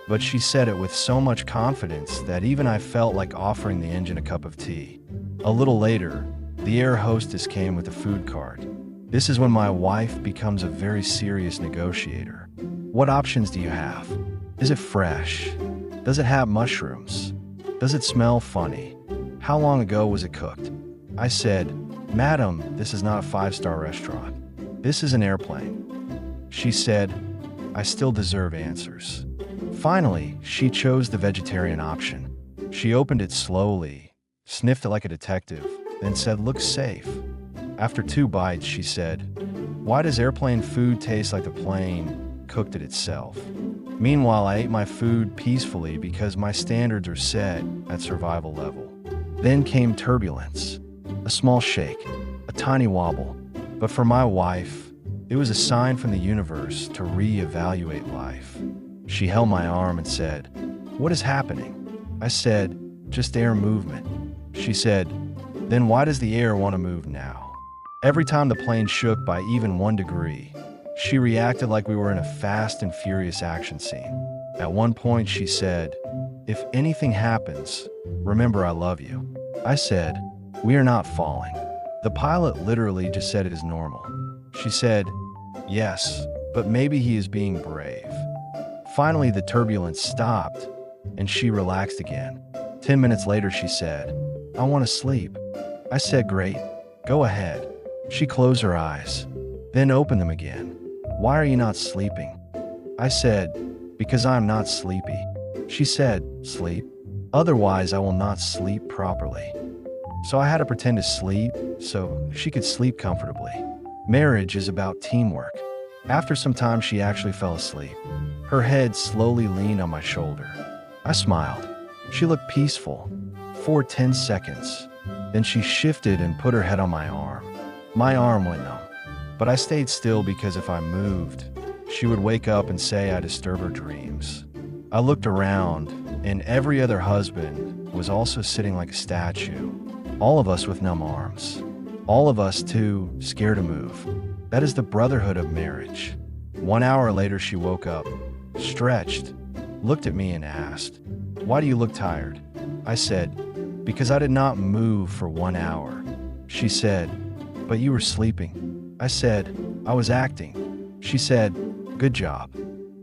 But she said it with so much confidence that even I felt like offering the engine a cup of tea. A little later, the air hostess came with a food cart. This is when my wife becomes a very serious negotiator. "What options do you have? Is it fresh? Does it have mushrooms? Does it smell funny? How long ago was it cooked?" I said, "Madam, this is not a 5-star restaurant. This is an airplane." She said, "I still deserve answers." Finally, she chose the vegetarian option. She opened it slowly, sniffed it like a detective, then said, "Looks safe." After 2 bites, she said, "Why does airplane food taste like the plane cooked it itself?" Meanwhile, I ate my food peacefully because my standards are set at survival level. Then came turbulence, a small shake, a tiny wobble. But for my wife, it was a sign from the universe to re-evaluate life. She held my arm and said, "What is happening?" I said, "Just air movement." She said, "Then why does the air want to move now?" Every time the plane shook by even 1 degree, she reacted like we were in a fast and furious action scene. At one point she said, "If anything happens, remember I love you." I said, "We are not falling." The pilot literally just said it is normal. She said, "Yes, but maybe he is being brave." Finally, the turbulence stopped, and she relaxed again. 10 minutes later, she said, "I want to sleep." I said, "Great, go ahead." She closed her eyes, then opened them again. "Why are you not sleeping?" I said, "Because I am not sleepy." She said, "Sleep? Otherwise, I will not sleep properly." So I had to pretend to sleep so she could sleep comfortably. Marriage is about teamwork. After some time, she actually fell asleep. Her head slowly leaned on my shoulder. I smiled. She looked peaceful. For 10 seconds, Then she shifted and put her head on my arm. My arm went numb, but I stayed still because if I moved, she would wake up and say I disturb her dreams. I looked around, and every other husband was also sitting like a statue, all of us with numb arms. All of us, too, scared to move. That is the brotherhood of marriage. 1 hour later, she woke up, stretched, looked at me and asked, "Why do you look tired?" I said, "Because I did not move for 1 hour." She said, "But you were sleeping." I said, "I was acting." She said, "Good job."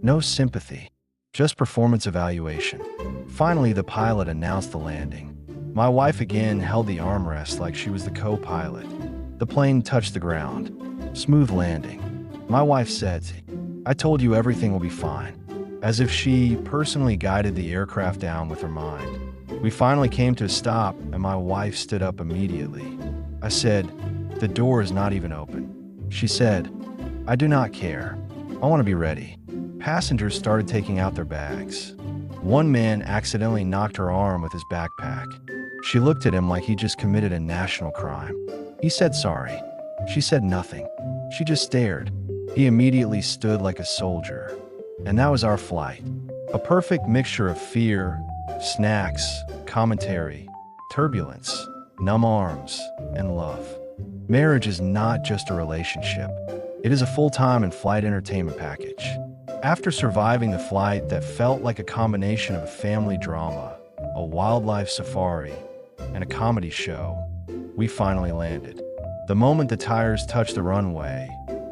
No sympathy, just performance evaluation. Finally, the pilot announced the landing. My wife again held the armrest like she was the co-pilot. The plane touched the ground. Smooth landing. My wife said, "I told you everything will be fine," as if she personally guided the aircraft down with her mind. We finally came to a stop, and my wife stood up immediately. I said, "The door is not even open." She said, "I do not care. I want to be ready." Passengers started taking out their bags. One man accidentally knocked her arm with his backpack. She looked at him like he just committed a national crime. He said sorry. She said nothing. She just stared. He immediately stood like a soldier. And that was our flight. A perfect mixture of fear, snacks, commentary, turbulence, numb arms, and love. Marriage is not just a relationship. It is a full-time and flight entertainment package. After surviving the flight that felt like a combination of a family drama, a wildlife safari, and a comedy show, we finally landed. The moment the tires touched the runway,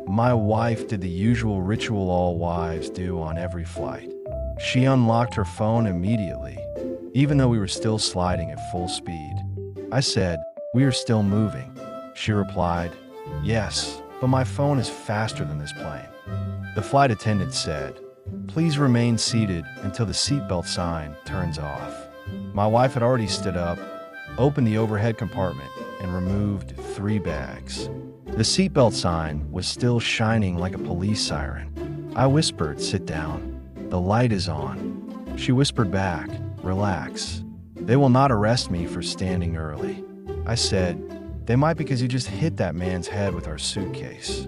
my wife did the usual ritual all wives do on every flight. She unlocked her phone immediately, even though we were still sliding at full speed. I said, "We are still moving." She replied, "Yes, but my phone is faster than this plane." The flight attendant said, "Please remain seated until the seatbelt sign turns off." My wife had already stood up, opened the overhead compartment, and removed 3 bags. The seatbelt sign was still shining like a police siren. I whispered, "Sit down. The light is on." She whispered back, "Relax. They will not arrest me for standing early." I said, "They might because you just hit that man's head with our suitcase."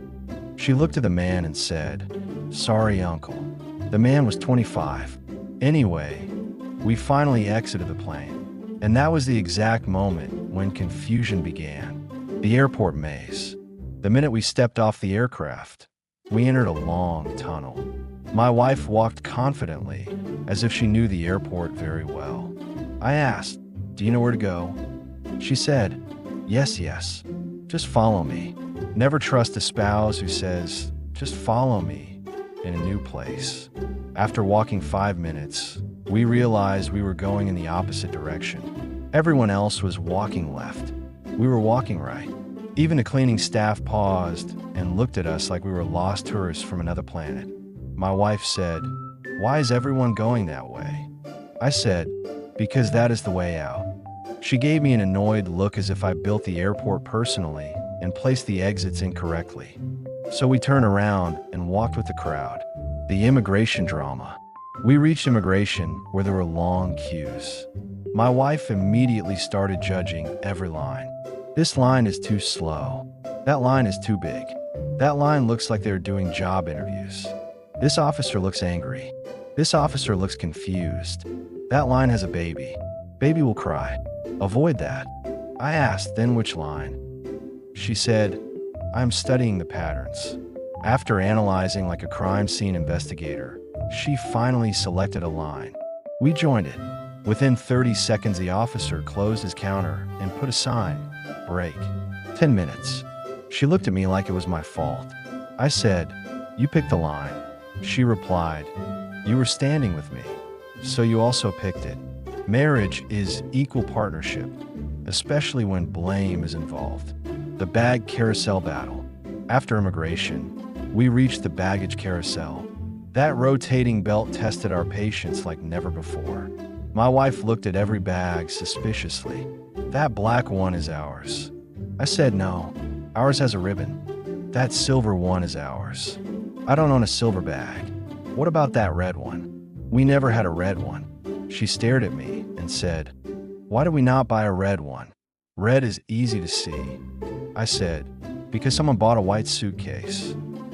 She looked at the man and said, "Sorry, uncle." The man was 25. Anyway, we finally exited the plane. And that was the exact moment when confusion began. The airport maze. The minute we stepped off the aircraft, we entered a long tunnel. My wife walked confidently, as if she knew the airport very well. I asked, "Do you know where to go?" She said, Yes. Just follow me." Never trust a spouse who says, "Just follow me," in a new place. After walking 5 minutes, we realized we were going in the opposite direction. Everyone else was walking left. We were walking right. Even the cleaning staff paused and looked at us like we were lost tourists from another planet. My wife said, "Why is everyone going that way?" I said, "Because that is the way out." She gave me an annoyed look as if I built the airport personally and placed the exits incorrectly. So we turned around and walked with the crowd. The immigration drama. We reached immigration where there were long queues. My wife immediately started judging every line. This line is too slow. That line is too big. That line looks like they're doing job interviews. This officer looks angry. This officer looks confused. That line has a baby. Baby will cry. Avoid that. I asked, "Then which line?" She said, "I am studying the patterns." After analyzing like a crime scene investigator, she finally selected a line. We joined it. Within 30 seconds, the officer closed his counter and put a sign, "Break." 10 minutes. She looked at me like it was my fault. I said, "You picked the line." She replied, "You were standing with me, so you also picked it." Marriage is equal partnership, especially when blame is involved. The bag carousel battle. After immigration, we reached the baggage carousel. That rotating belt tested our patience like never before. My wife looked at every bag suspiciously. "That black one is ours." I said, "No, ours has a ribbon." "That silver one is ours." "I don't own a silver bag." "What about that red one?" "We never had a red one." She stared at me and said, "Why do we not buy a red one?" Red is easy to see, I said, because someone bought a white suitcase.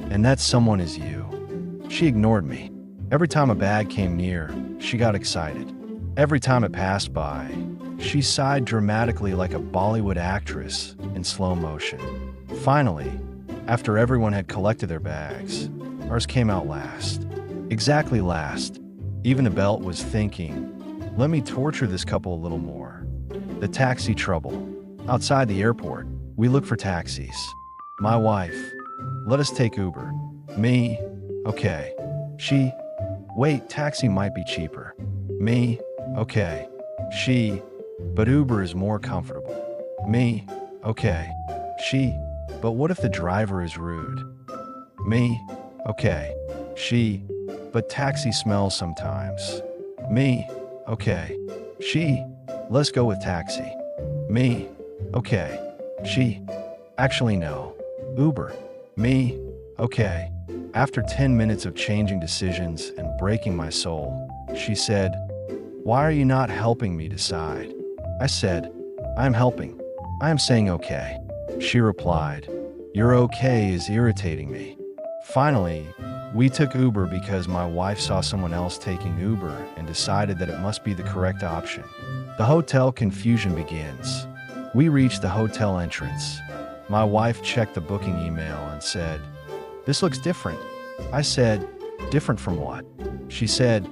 And that someone is you. She ignored me. Every time a bag came near, she got excited. Every time it passed by, she sighed dramatically like a Bollywood actress in slow motion. Finally, after everyone had collected their bags, ours came out last. Exactly last. Even the belt was thinking, let me torture this couple a little more. The taxi trouble. Outside the airport, we look for taxis. My wife, let us take Uber. Me, okay. She, wait, taxi might be cheaper. Me, okay. She, but Uber is more comfortable. Me, okay. She, but what if the driver is rude? Me, okay. She, but taxi smells sometimes. Me, okay. She, let's go with taxi. Me, okay. She, actually no. Uber. Me, okay. After 10 minutes of changing decisions and breaking my soul, she said, why are you not helping me decide? I said, I am helping. I am saying okay. She replied, your okay is irritating me. Finally, we took Uber because my wife saw someone else taking Uber and decided that it must be the correct option. The hotel confusion begins. We reached the hotel entrance. My wife checked the booking email and said, this looks different. I said, different from what? She said,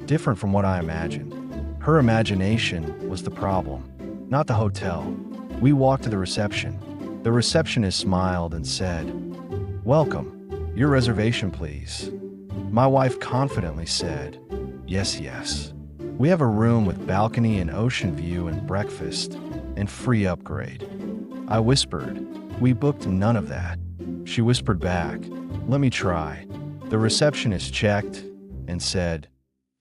different from what I imagined. Her imagination was the problem, not the hotel. We walked to the reception. The receptionist smiled and said, welcome. Your reservation, please. My wife confidently said, yes, yes. We have a room with balcony and ocean view and breakfast and free upgrade. I whispered, we booked none of that. She whispered back, let me try. The receptionist checked and said,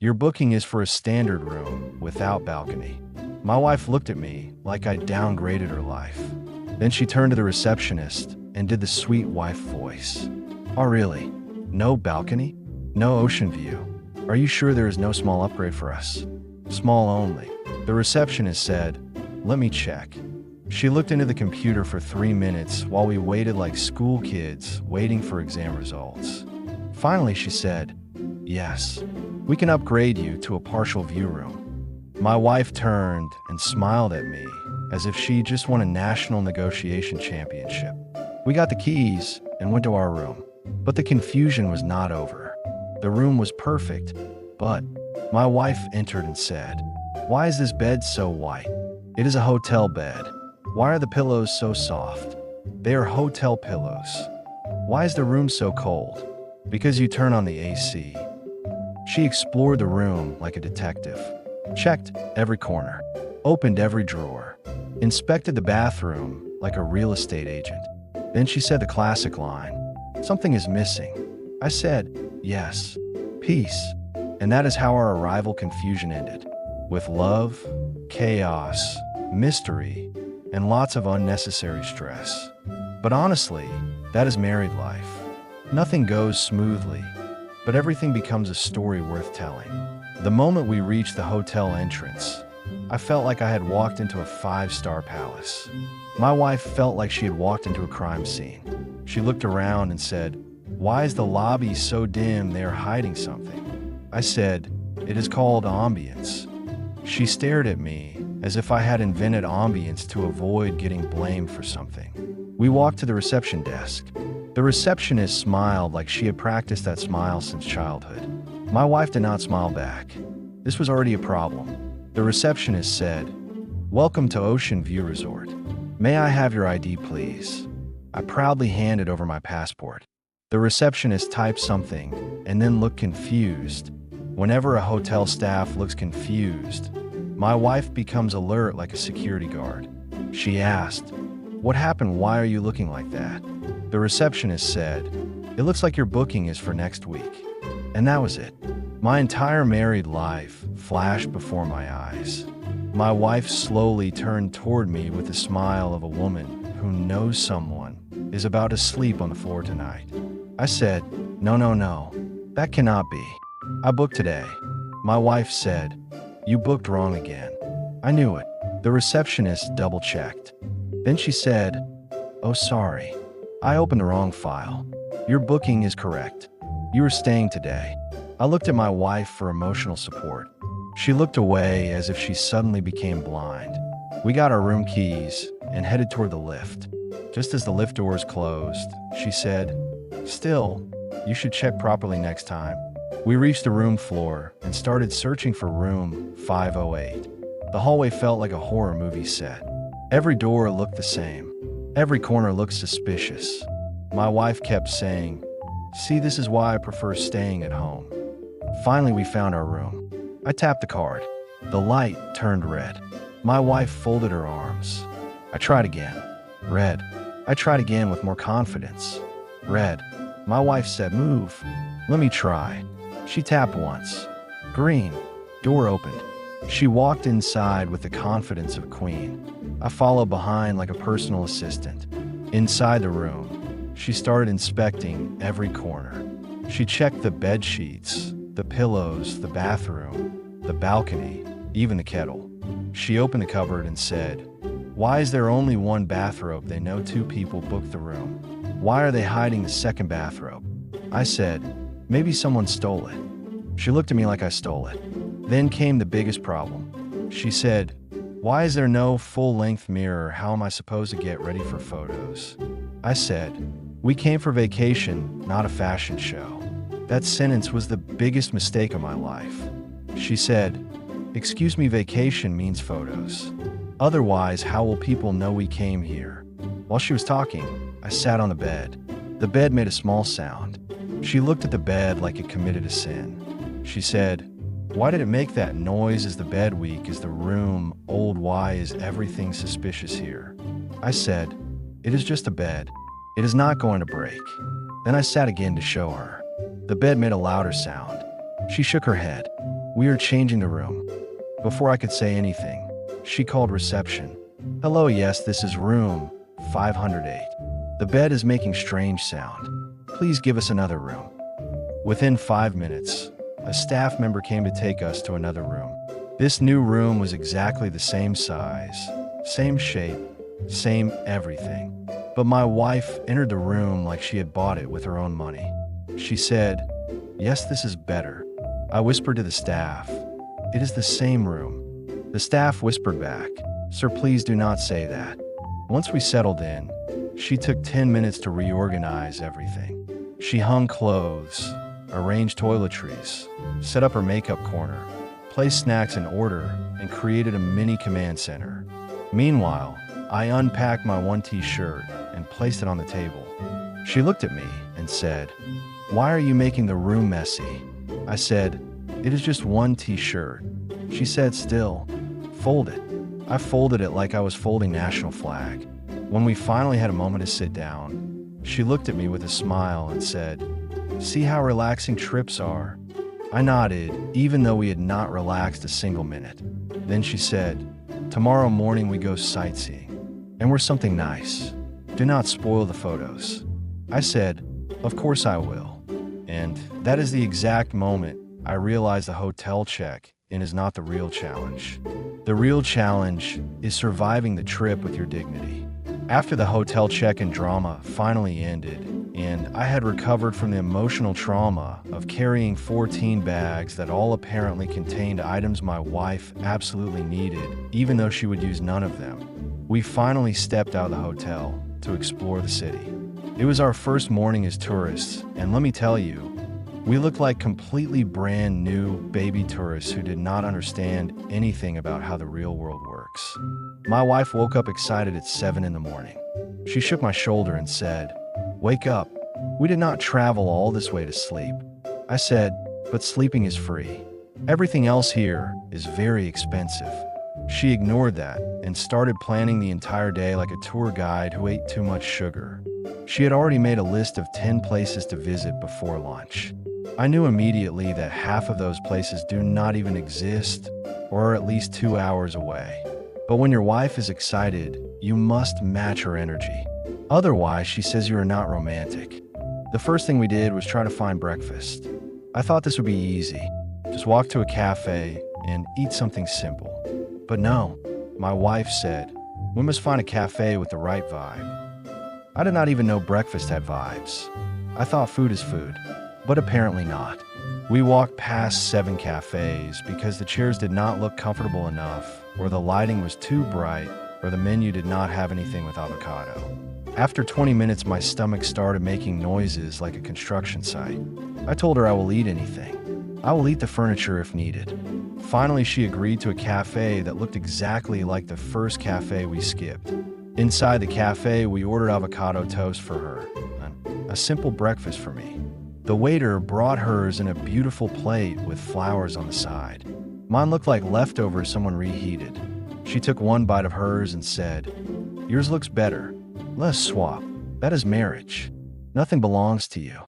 your booking is for a standard room without balcony. My wife looked at me like I downgraded her life. Then she turned to the receptionist and did the sweet wife voice. Oh really? No balcony? No ocean view? Are you sure there is no small upgrade for us? Small only. The receptionist said, let me check. She looked into the computer for 3 minutes while we waited like school kids waiting for exam results. Finally, she said, yes, we can upgrade you to a partial view room. My wife turned and smiled at me as if she just won a national negotiation championship. We got the keys and went to our room, but the confusion was not over. The room was perfect, but my wife entered and said, why is this bed so white? It is a hotel bed. Why are the pillows so soft? They are hotel pillows. Why is the room so cold? Because you turn on the AC. She explored the room like a detective, checked every corner, opened every drawer, inspected the bathroom like a real estate agent. Then she said the classic line, something is missing. I said, yes, peace. And that is how our arrival confusion ended, with love, chaos, mystery, and lots of unnecessary stress. But honestly, that is married life. Nothing goes smoothly, but everything becomes a story worth telling. The moment we reached the hotel entrance, I felt like I had walked into a 5-star palace. My wife felt like she had walked into a crime scene. She looked around and said, why is the lobby so dim they are hiding something? I said, it is called ambience. She stared at me as if I had invented ambience to avoid getting blamed for something. We walked to the reception desk. The receptionist smiled like she had practiced that smile since childhood. My wife did not smile back. This was already a problem. The receptionist said, welcome to Ocean View Resort. May I have your ID, please? I proudly handed over my passport. The receptionist typed something and then looked confused. Whenever a hotel staff looks confused, my wife becomes alert like a security guard. She asked, what happened? Why are you looking like that? The receptionist said, it looks like your booking is for next week. And that was it. My entire married life flashed before my eyes. My wife slowly turned toward me with the smile of a woman who knows someone is about to sleep on the floor tonight. I said, no, that cannot be. I booked today. My wife said, you booked wrong again. I knew it. The receptionist double-checked. Then she said, "Oh, sorry. I opened the wrong file. Your booking is correct. You are staying today." I looked at my wife for emotional support. She looked away as if she suddenly became blind. We got our room keys and headed toward the lift. Just as the lift doors closed, she said, "Still, you should check properly next time." We reached the room floor and started searching for room 508. The hallway felt like a horror movie set. Every door looked the same. Every corner looked suspicious. My wife kept saying, "See, this is why I prefer staying at home." Finally, we found our room. I tapped the card. The light turned red. My wife folded her arms. I tried again. Red. I tried again with more confidence. Red. My wife said, "Move. Let me try." She tapped once. Green. Door opened. She walked inside with the confidence of a queen. I followed behind like a personal assistant. Inside the room, she started inspecting every corner. She checked the bed sheets, the pillows, the bathroom, the balcony, even the kettle. She opened the cupboard and said, "Why is there only one bathrobe? They know two people booked the room. Why are they hiding the second bathrobe?" I said, "Maybe someone stole it." She looked at me like I stole it. Then came the biggest problem. She said, "Why is there no full-length mirror? How am I supposed to get ready for photos?" I said, "We came for vacation, not a fashion show." That sentence was the biggest mistake of my life. She said, "Excuse me, vacation means photos. Otherwise, how will people know we came here?" While she was talking, I sat on the bed. The bed made a small sound. She looked at the bed like it committed a sin. She said, "Why did it make that noise? Is the bed weak? Is the room old? Why is everything suspicious here?" I said, "It is just a bed. It is not going to break." Then I sat again to show her. The bed made a louder sound. She shook her head. "We are changing the room." Before I could say anything, she called reception. "Hello, yes, this is room 508. The bed is making strange sound. Please give us another room." Within 5 minutes, a staff member came to take us to another room. This new room was exactly the same size, same shape, same everything. But my wife entered the room like she had bought it with her own money. She said, "Yes, this is better." I whispered to the staff, "It is the same room." The staff whispered back, "Sir, please do not say that." Once we settled in, she took 10 minutes to reorganize everything. She hung clothes, arranged toiletries, set up her makeup corner, placed snacks in order, and created a mini command center. Meanwhile, I unpacked my one t-shirt and placed it on the table. She looked at me and said, "Why are you making the room messy?" I said, "It is just one t-shirt." She said, "Still, fold it." I folded it like I was folding national flag. When we finally had a moment to sit down, she looked at me with a smile and said, "See how relaxing trips are?" I nodded, even though we had not relaxed a single minute. Then she said, "Tomorrow morning we go sightseeing. And we're something nice. Do not spoil the photos." I said, "Of course I will." And that is the exact moment I realized the hotel check-in is not the real challenge. The real challenge is surviving the trip with your dignity. After the hotel check-in drama finally ended, and I had recovered from the emotional trauma of carrying 14 bags that all apparently contained items my wife absolutely needed, even though she would use none of them, we finally stepped out of the hotel to explore the city. It was our first morning as tourists, and let me tell you, we looked like completely brand new baby tourists who did not understand anything about how the real world works. My wife woke up excited at 7 in the morning. She shook my shoulder and said, "Wake up. We did not travel all this way to sleep." I said, "But sleeping is free. Everything else here is very expensive." She ignored that and started planning the entire day like a tour guide who ate too much sugar. She had already made a list of 10 places to visit before lunch. I knew immediately that half of those places do not even exist or are at least 2 hours away. But when your wife is excited, you must match her energy. Otherwise, she says you are not romantic. The first thing we did was try to find breakfast. I thought this would be easy. Just walk to a cafe and eat something simple. But no, My wife said, "We must find a cafe with the right vibe." I did not even know breakfast had vibes. I thought food is food, but apparently not. We walked past 7 cafes because the chairs did not look comfortable enough, or the lighting was too bright, or the menu did not have anything with avocado. After 20 minutes, my stomach started making noises like a construction site. I told her I will eat anything. I will eat the furniture if needed. Finally, she agreed to a cafe that looked exactly like the first cafe we skipped. Inside the cafe, we ordered avocado toast for her, a simple breakfast for me. The waiter brought hers in a beautiful plate with flowers on the side. Mine looked like leftovers someone reheated. She took one bite of hers and said, "Yours looks better. Let us swap. That is marriage. Nothing belongs to you.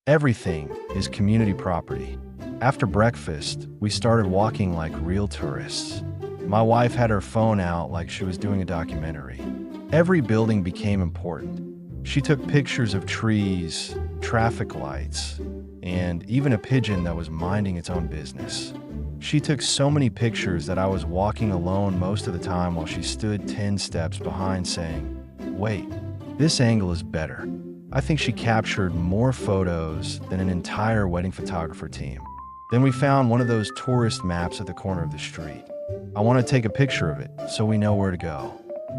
Everything is community property." After breakfast, we started walking like real tourists. My wife had her phone out like she was doing a documentary. Every building became important. She took pictures of trees, traffic lights, and even a pigeon that was minding its own business. She took so many pictures that I was walking alone most of the time while she stood 10 steps behind saying, "Wait, this angle is better." I think she captured more photos than an entire wedding photographer team. Then we found one of those tourist maps at the corner of the street. I want to take a picture of it so we know where to go.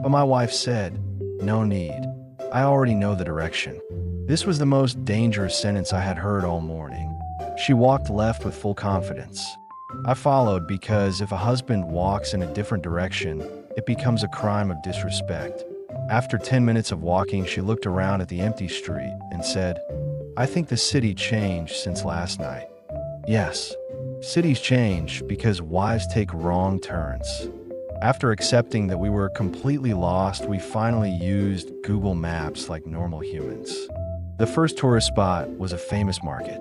But my wife said, "No need. I already know the direction." This was the most dangerous sentence I had heard all morning. She walked left with full confidence. I followed because if a husband walks in a different direction, it becomes a crime of disrespect. After 10 minutes of walking, she looked around at the empty street and said, "I think the city changed since last night." Yes, cities change because wives take wrong turns. After accepting that we were completely lost, we finally used Google Maps like normal humans. The first tourist spot was a famous market.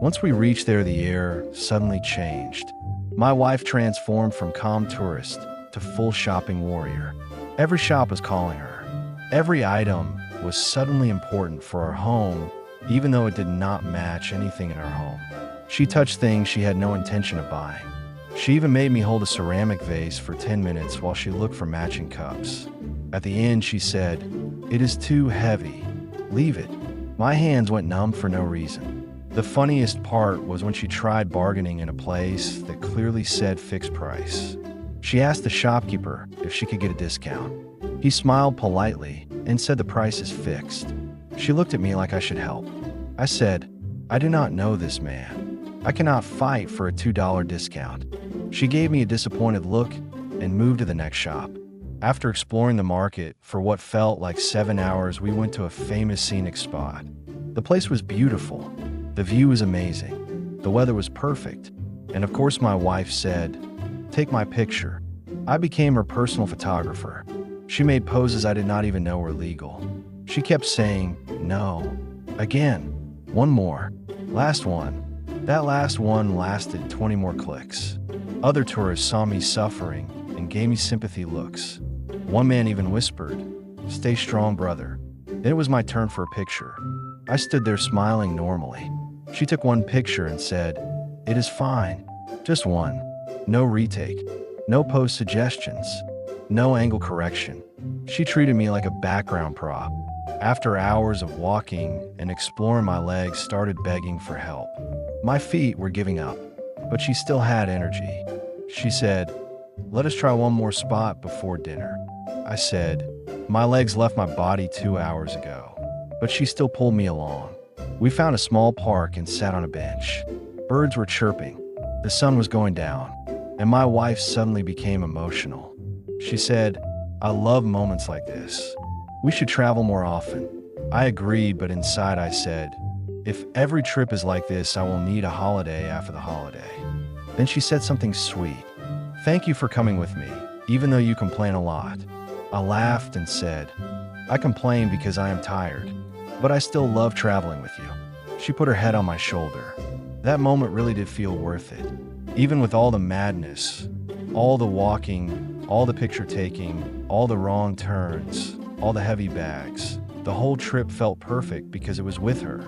Once we reached there, the air suddenly changed. My wife transformed from calm tourist to full shopping warrior. Every shop was calling her. Every item was suddenly important for our home, even though it did not match anything in our home. She touched things she had no intention of buying. She even made me hold a ceramic vase for 10 minutes while she looked for matching cups. At the end, she said, "It is too heavy. Leave it." My hands went numb for no reason. The funniest part was when she tried bargaining in a place that clearly said fixed price. She asked the shopkeeper if she could get a discount. He smiled politely and said the price is fixed. She looked at me like I should help. I said, "I do not know this man. I cannot fight for a $2 discount." She gave me a disappointed look and moved to the next shop. After exploring the market for what felt like 7 hours, we went to a famous scenic spot. The place was beautiful. The view was amazing. The weather was perfect. And of course, my wife said, "Take my picture." I became her personal photographer. She made poses I did not even know were legal. She kept saying, "No." Again. "One more. Last one." That last one lasted 20 more clicks. Other tourists saw me suffering and gave me sympathy looks. One man even whispered, "Stay strong, brother." Then it was my turn for a picture. I stood there smiling normally. She took one picture and said, "It is fine. Just one. No retake. No pose suggestions. No angle correction." She treated me like a background prop. After hours of walking and exploring, my legs started begging for help. My feet were giving up, but she still had energy. She said, "Let us try one more spot before dinner." I said, "My legs left my body 2 hours ago," but she still pulled me along. We found a small park and sat on a bench. Birds were chirping. The sun was going down, and my wife suddenly became emotional. She said, "I love moments like this. We should travel more often." I agreed, but inside I said, "If every trip is like this, I will need a holiday after the holiday." Then she said something sweet. "Thank you for coming with me, even though you complain a lot." I laughed and said, "I complain because I am tired, but I still love traveling with you." She put her head on my shoulder. That moment really did feel worth it. Even with all the madness, all the walking, all the picture taking, all the wrong turns, all the heavy bags, the whole trip felt perfect because it was with her.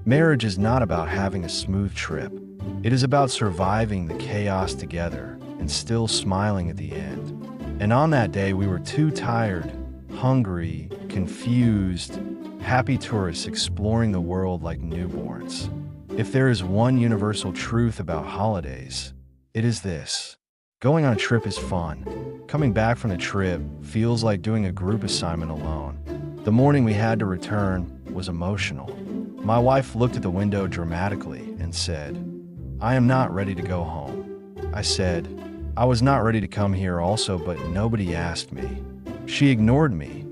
Marriage is not about having a smooth trip. It is about surviving the chaos together and still smiling at the end. And on that day, we were too tired, hungry, confused, happy tourists exploring the world like newborns. If there is one universal truth about holidays, it is this. Going on a trip is fun. Coming back from the trip feels like doing a group assignment alone. The morning we had to return was emotional. My wife looked at the window dramatically and said, "I am not ready to go home." I said, "I was not ready to come here also, but nobody asked me." She ignored me,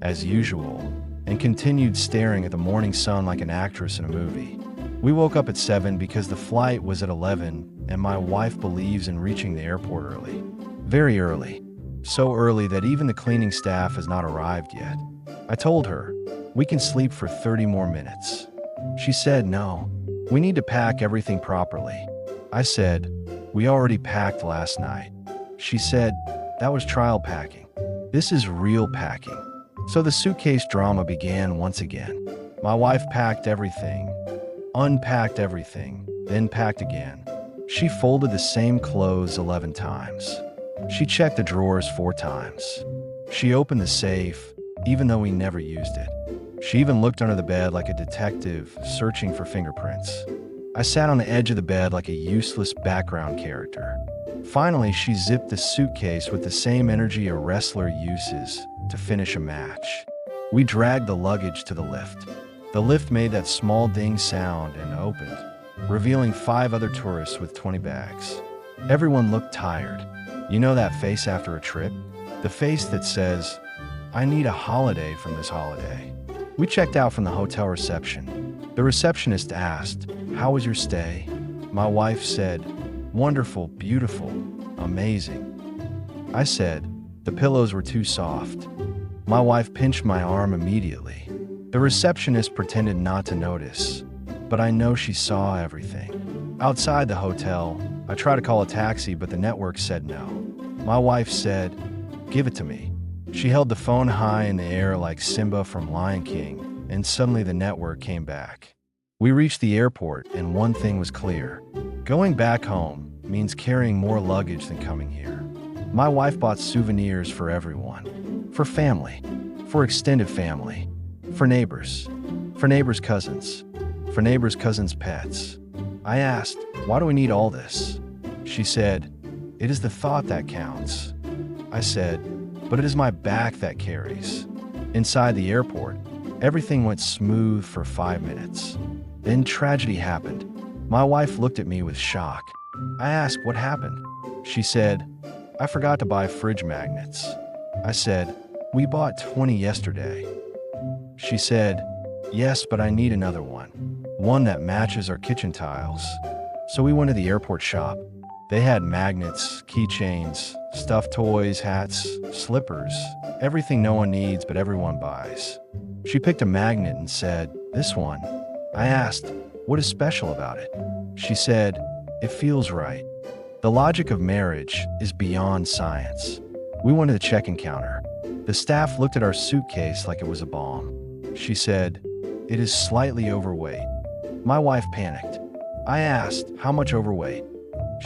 as usual, and continued staring at the morning sun like an actress in a movie. We woke up at 7 because the flight was at 11, and my wife believes in reaching the airport early. Very early. So early that even the cleaning staff has not arrived yet. I told her, "We can sleep for 30 more minutes." She said, "No, we need to pack everything properly." I said, "We already packed last night." She said, "That was trial packing. This is real packing." So the suitcase drama began once again. My wife packed everything, unpacked everything, then packed again. She folded the same clothes 11 times. She checked the drawers 4 times. She opened the safe, even though we never used it. She even looked under the bed like a detective searching for fingerprints. I sat on the edge of the bed like a useless background character. Finally, she zipped the suitcase with the same energy a wrestler uses to finish a match. We dragged the luggage to the lift. The lift made that small ding sound and opened, revealing 5 other tourists with 20 bags. Everyone looked tired. You know that face after a trip? The face that says, "I need a holiday from this holiday." We checked out from the hotel reception. The receptionist asked, "How was your stay?" My wife said, "Wonderful, beautiful, amazing." I said, "The pillows were too soft." My wife pinched my arm immediately. The receptionist pretended not to notice, but I know she saw everything. Outside the hotel, I tried to call a taxi, but the network said no. My wife said, "Give it to me." She held the phone high in the air like Simba from Lion King, and suddenly the network came back. We reached the airport, and one thing was clear. Going back home means carrying more luggage than coming here. My wife bought souvenirs for everyone. For family. For extended family. For neighbors. For neighbors' cousins. For neighbors' cousins' pets. I asked, "Why do we need all this?" She said, "It is the thought that counts." I said, "But it is my back that carries." Inside the airport, everything went smooth for 5 minutes. Then tragedy happened. My wife looked at me with shock. I asked what happened. She said, "I forgot to buy fridge magnets." I said, "We bought 20 yesterday." She said, "Yes, but I need another one. One that matches our kitchen tiles." So we went to the airport shop. They had magnets, keychains, stuffed toys, hats, slippers, everything no one needs but everyone buys. She picked a magnet and said, "This one." I asked, "What is special about it?" She said, "It feels right." The logic of marriage is beyond science. We went to the check-in counter. The staff looked at our suitcase like it was a bomb. She said, "It is slightly overweight." My wife panicked. I asked, "How much overweight?"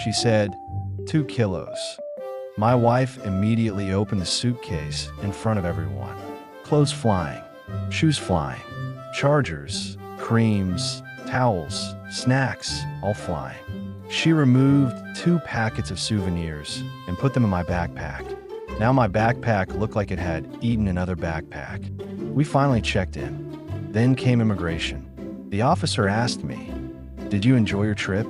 She said, 2 kilos. My wife immediately opened the suitcase in front of everyone. Clothes flying, shoes flying, chargers, creams, towels, snacks, all flying. She removed 2 packets of souvenirs and put them in my backpack. Now my backpack looked like it had eaten another backpack. We finally checked in. Then came immigration. The officer asked me, "Did you enjoy your trip?"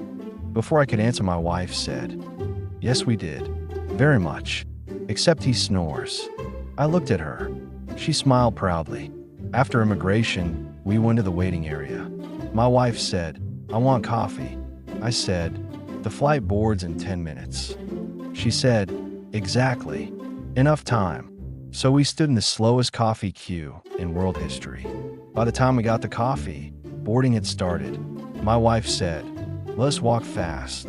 Before I could answer, my wife said, "Yes, we did. Very much. Except he snores." I looked at her. She smiled proudly. After immigration, we went to the waiting area. My wife said, "I want coffee." I said, "The flight boards in 10 minutes." She said, "Exactly. Enough time." So we stood in the slowest coffee queue in world history. By the time we got the coffee, boarding had started. My wife said, "Let us walk fast."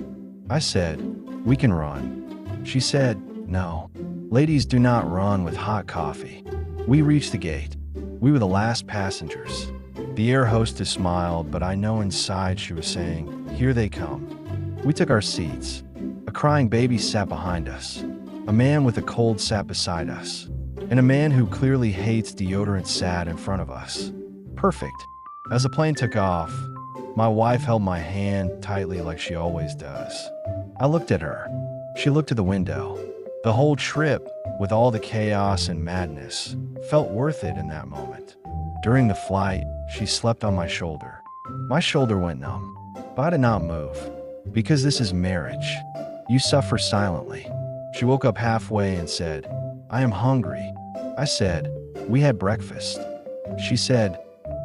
I said, "We can run." She said, "No. Ladies do not run with hot coffee." We reached the gate. We were the last passengers. The air hostess smiled, but I know inside she was saying, "Here they come." We took our seats. A crying baby sat behind us. A man with a cold sat beside us, and a man who clearly hates deodorant sat in front of us. Perfect. As the plane took off, my wife held my hand tightly like she always does. I looked at her. She looked to the window. The whole trip, with all the chaos and madness, felt worth it in that moment. During the flight, she slept on my shoulder. My shoulder went numb, but I did not move. Because this is marriage. You suffer silently. She woke up halfway and said, "I am hungry." I said, "We had breakfast." She said,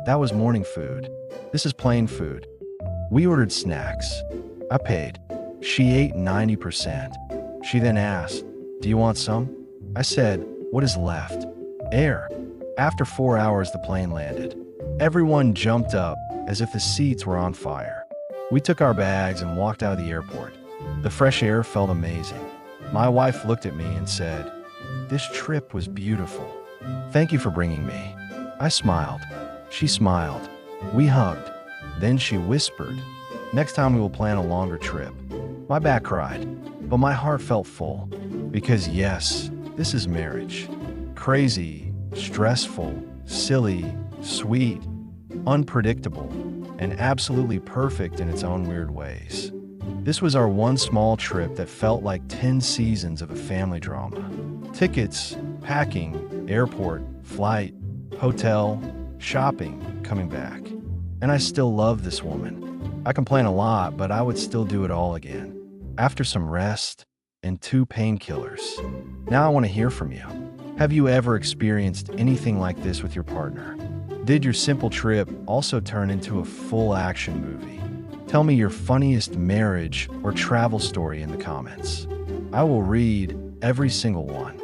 "That was morning food. This is plain food." We ordered snacks. I paid. She ate 90%. She then asked, "Do you want some?" I said, "What is left?" Air. After 4 hours, the plane landed. Everyone jumped up as if the seats were on fire. We took our bags and walked out of the airport. The fresh air felt amazing. My wife looked at me and said, "This trip was beautiful. Thank you for bringing me." I smiled. She smiled. We hugged. Then she whispered, "Next time we will plan a longer trip." My back cried, but my heart felt full. Because yes, this is marriage. Crazy, stressful, silly, sweet, unpredictable, and absolutely perfect in its own weird ways. This was our one small trip that felt like 10 seasons of a family drama. Tickets, packing, airport, flight, hotel, shopping, coming back. And I still love this woman. I complain a lot, but I would still do it all again. After some rest and 2 painkillers. Now I want to hear from you. Have you ever experienced anything like this with your partner? Did your simple trip also turn into a full action movie? Tell me your funniest marriage or travel story in the comments. I will read every single one.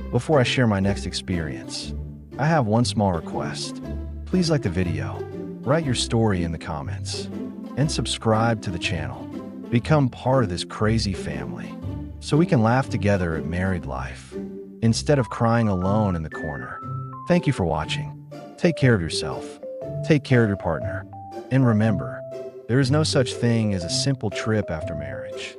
Before I share my next experience, I have one small request. Please like the video, write your story in the comments, and subscribe to the channel. Become part of this crazy family, so we can laugh together at married life, instead of crying alone in the corner. Thank you for watching. Take care of yourself. Take care of your partner. And remember, there is no such thing as a simple trip after marriage.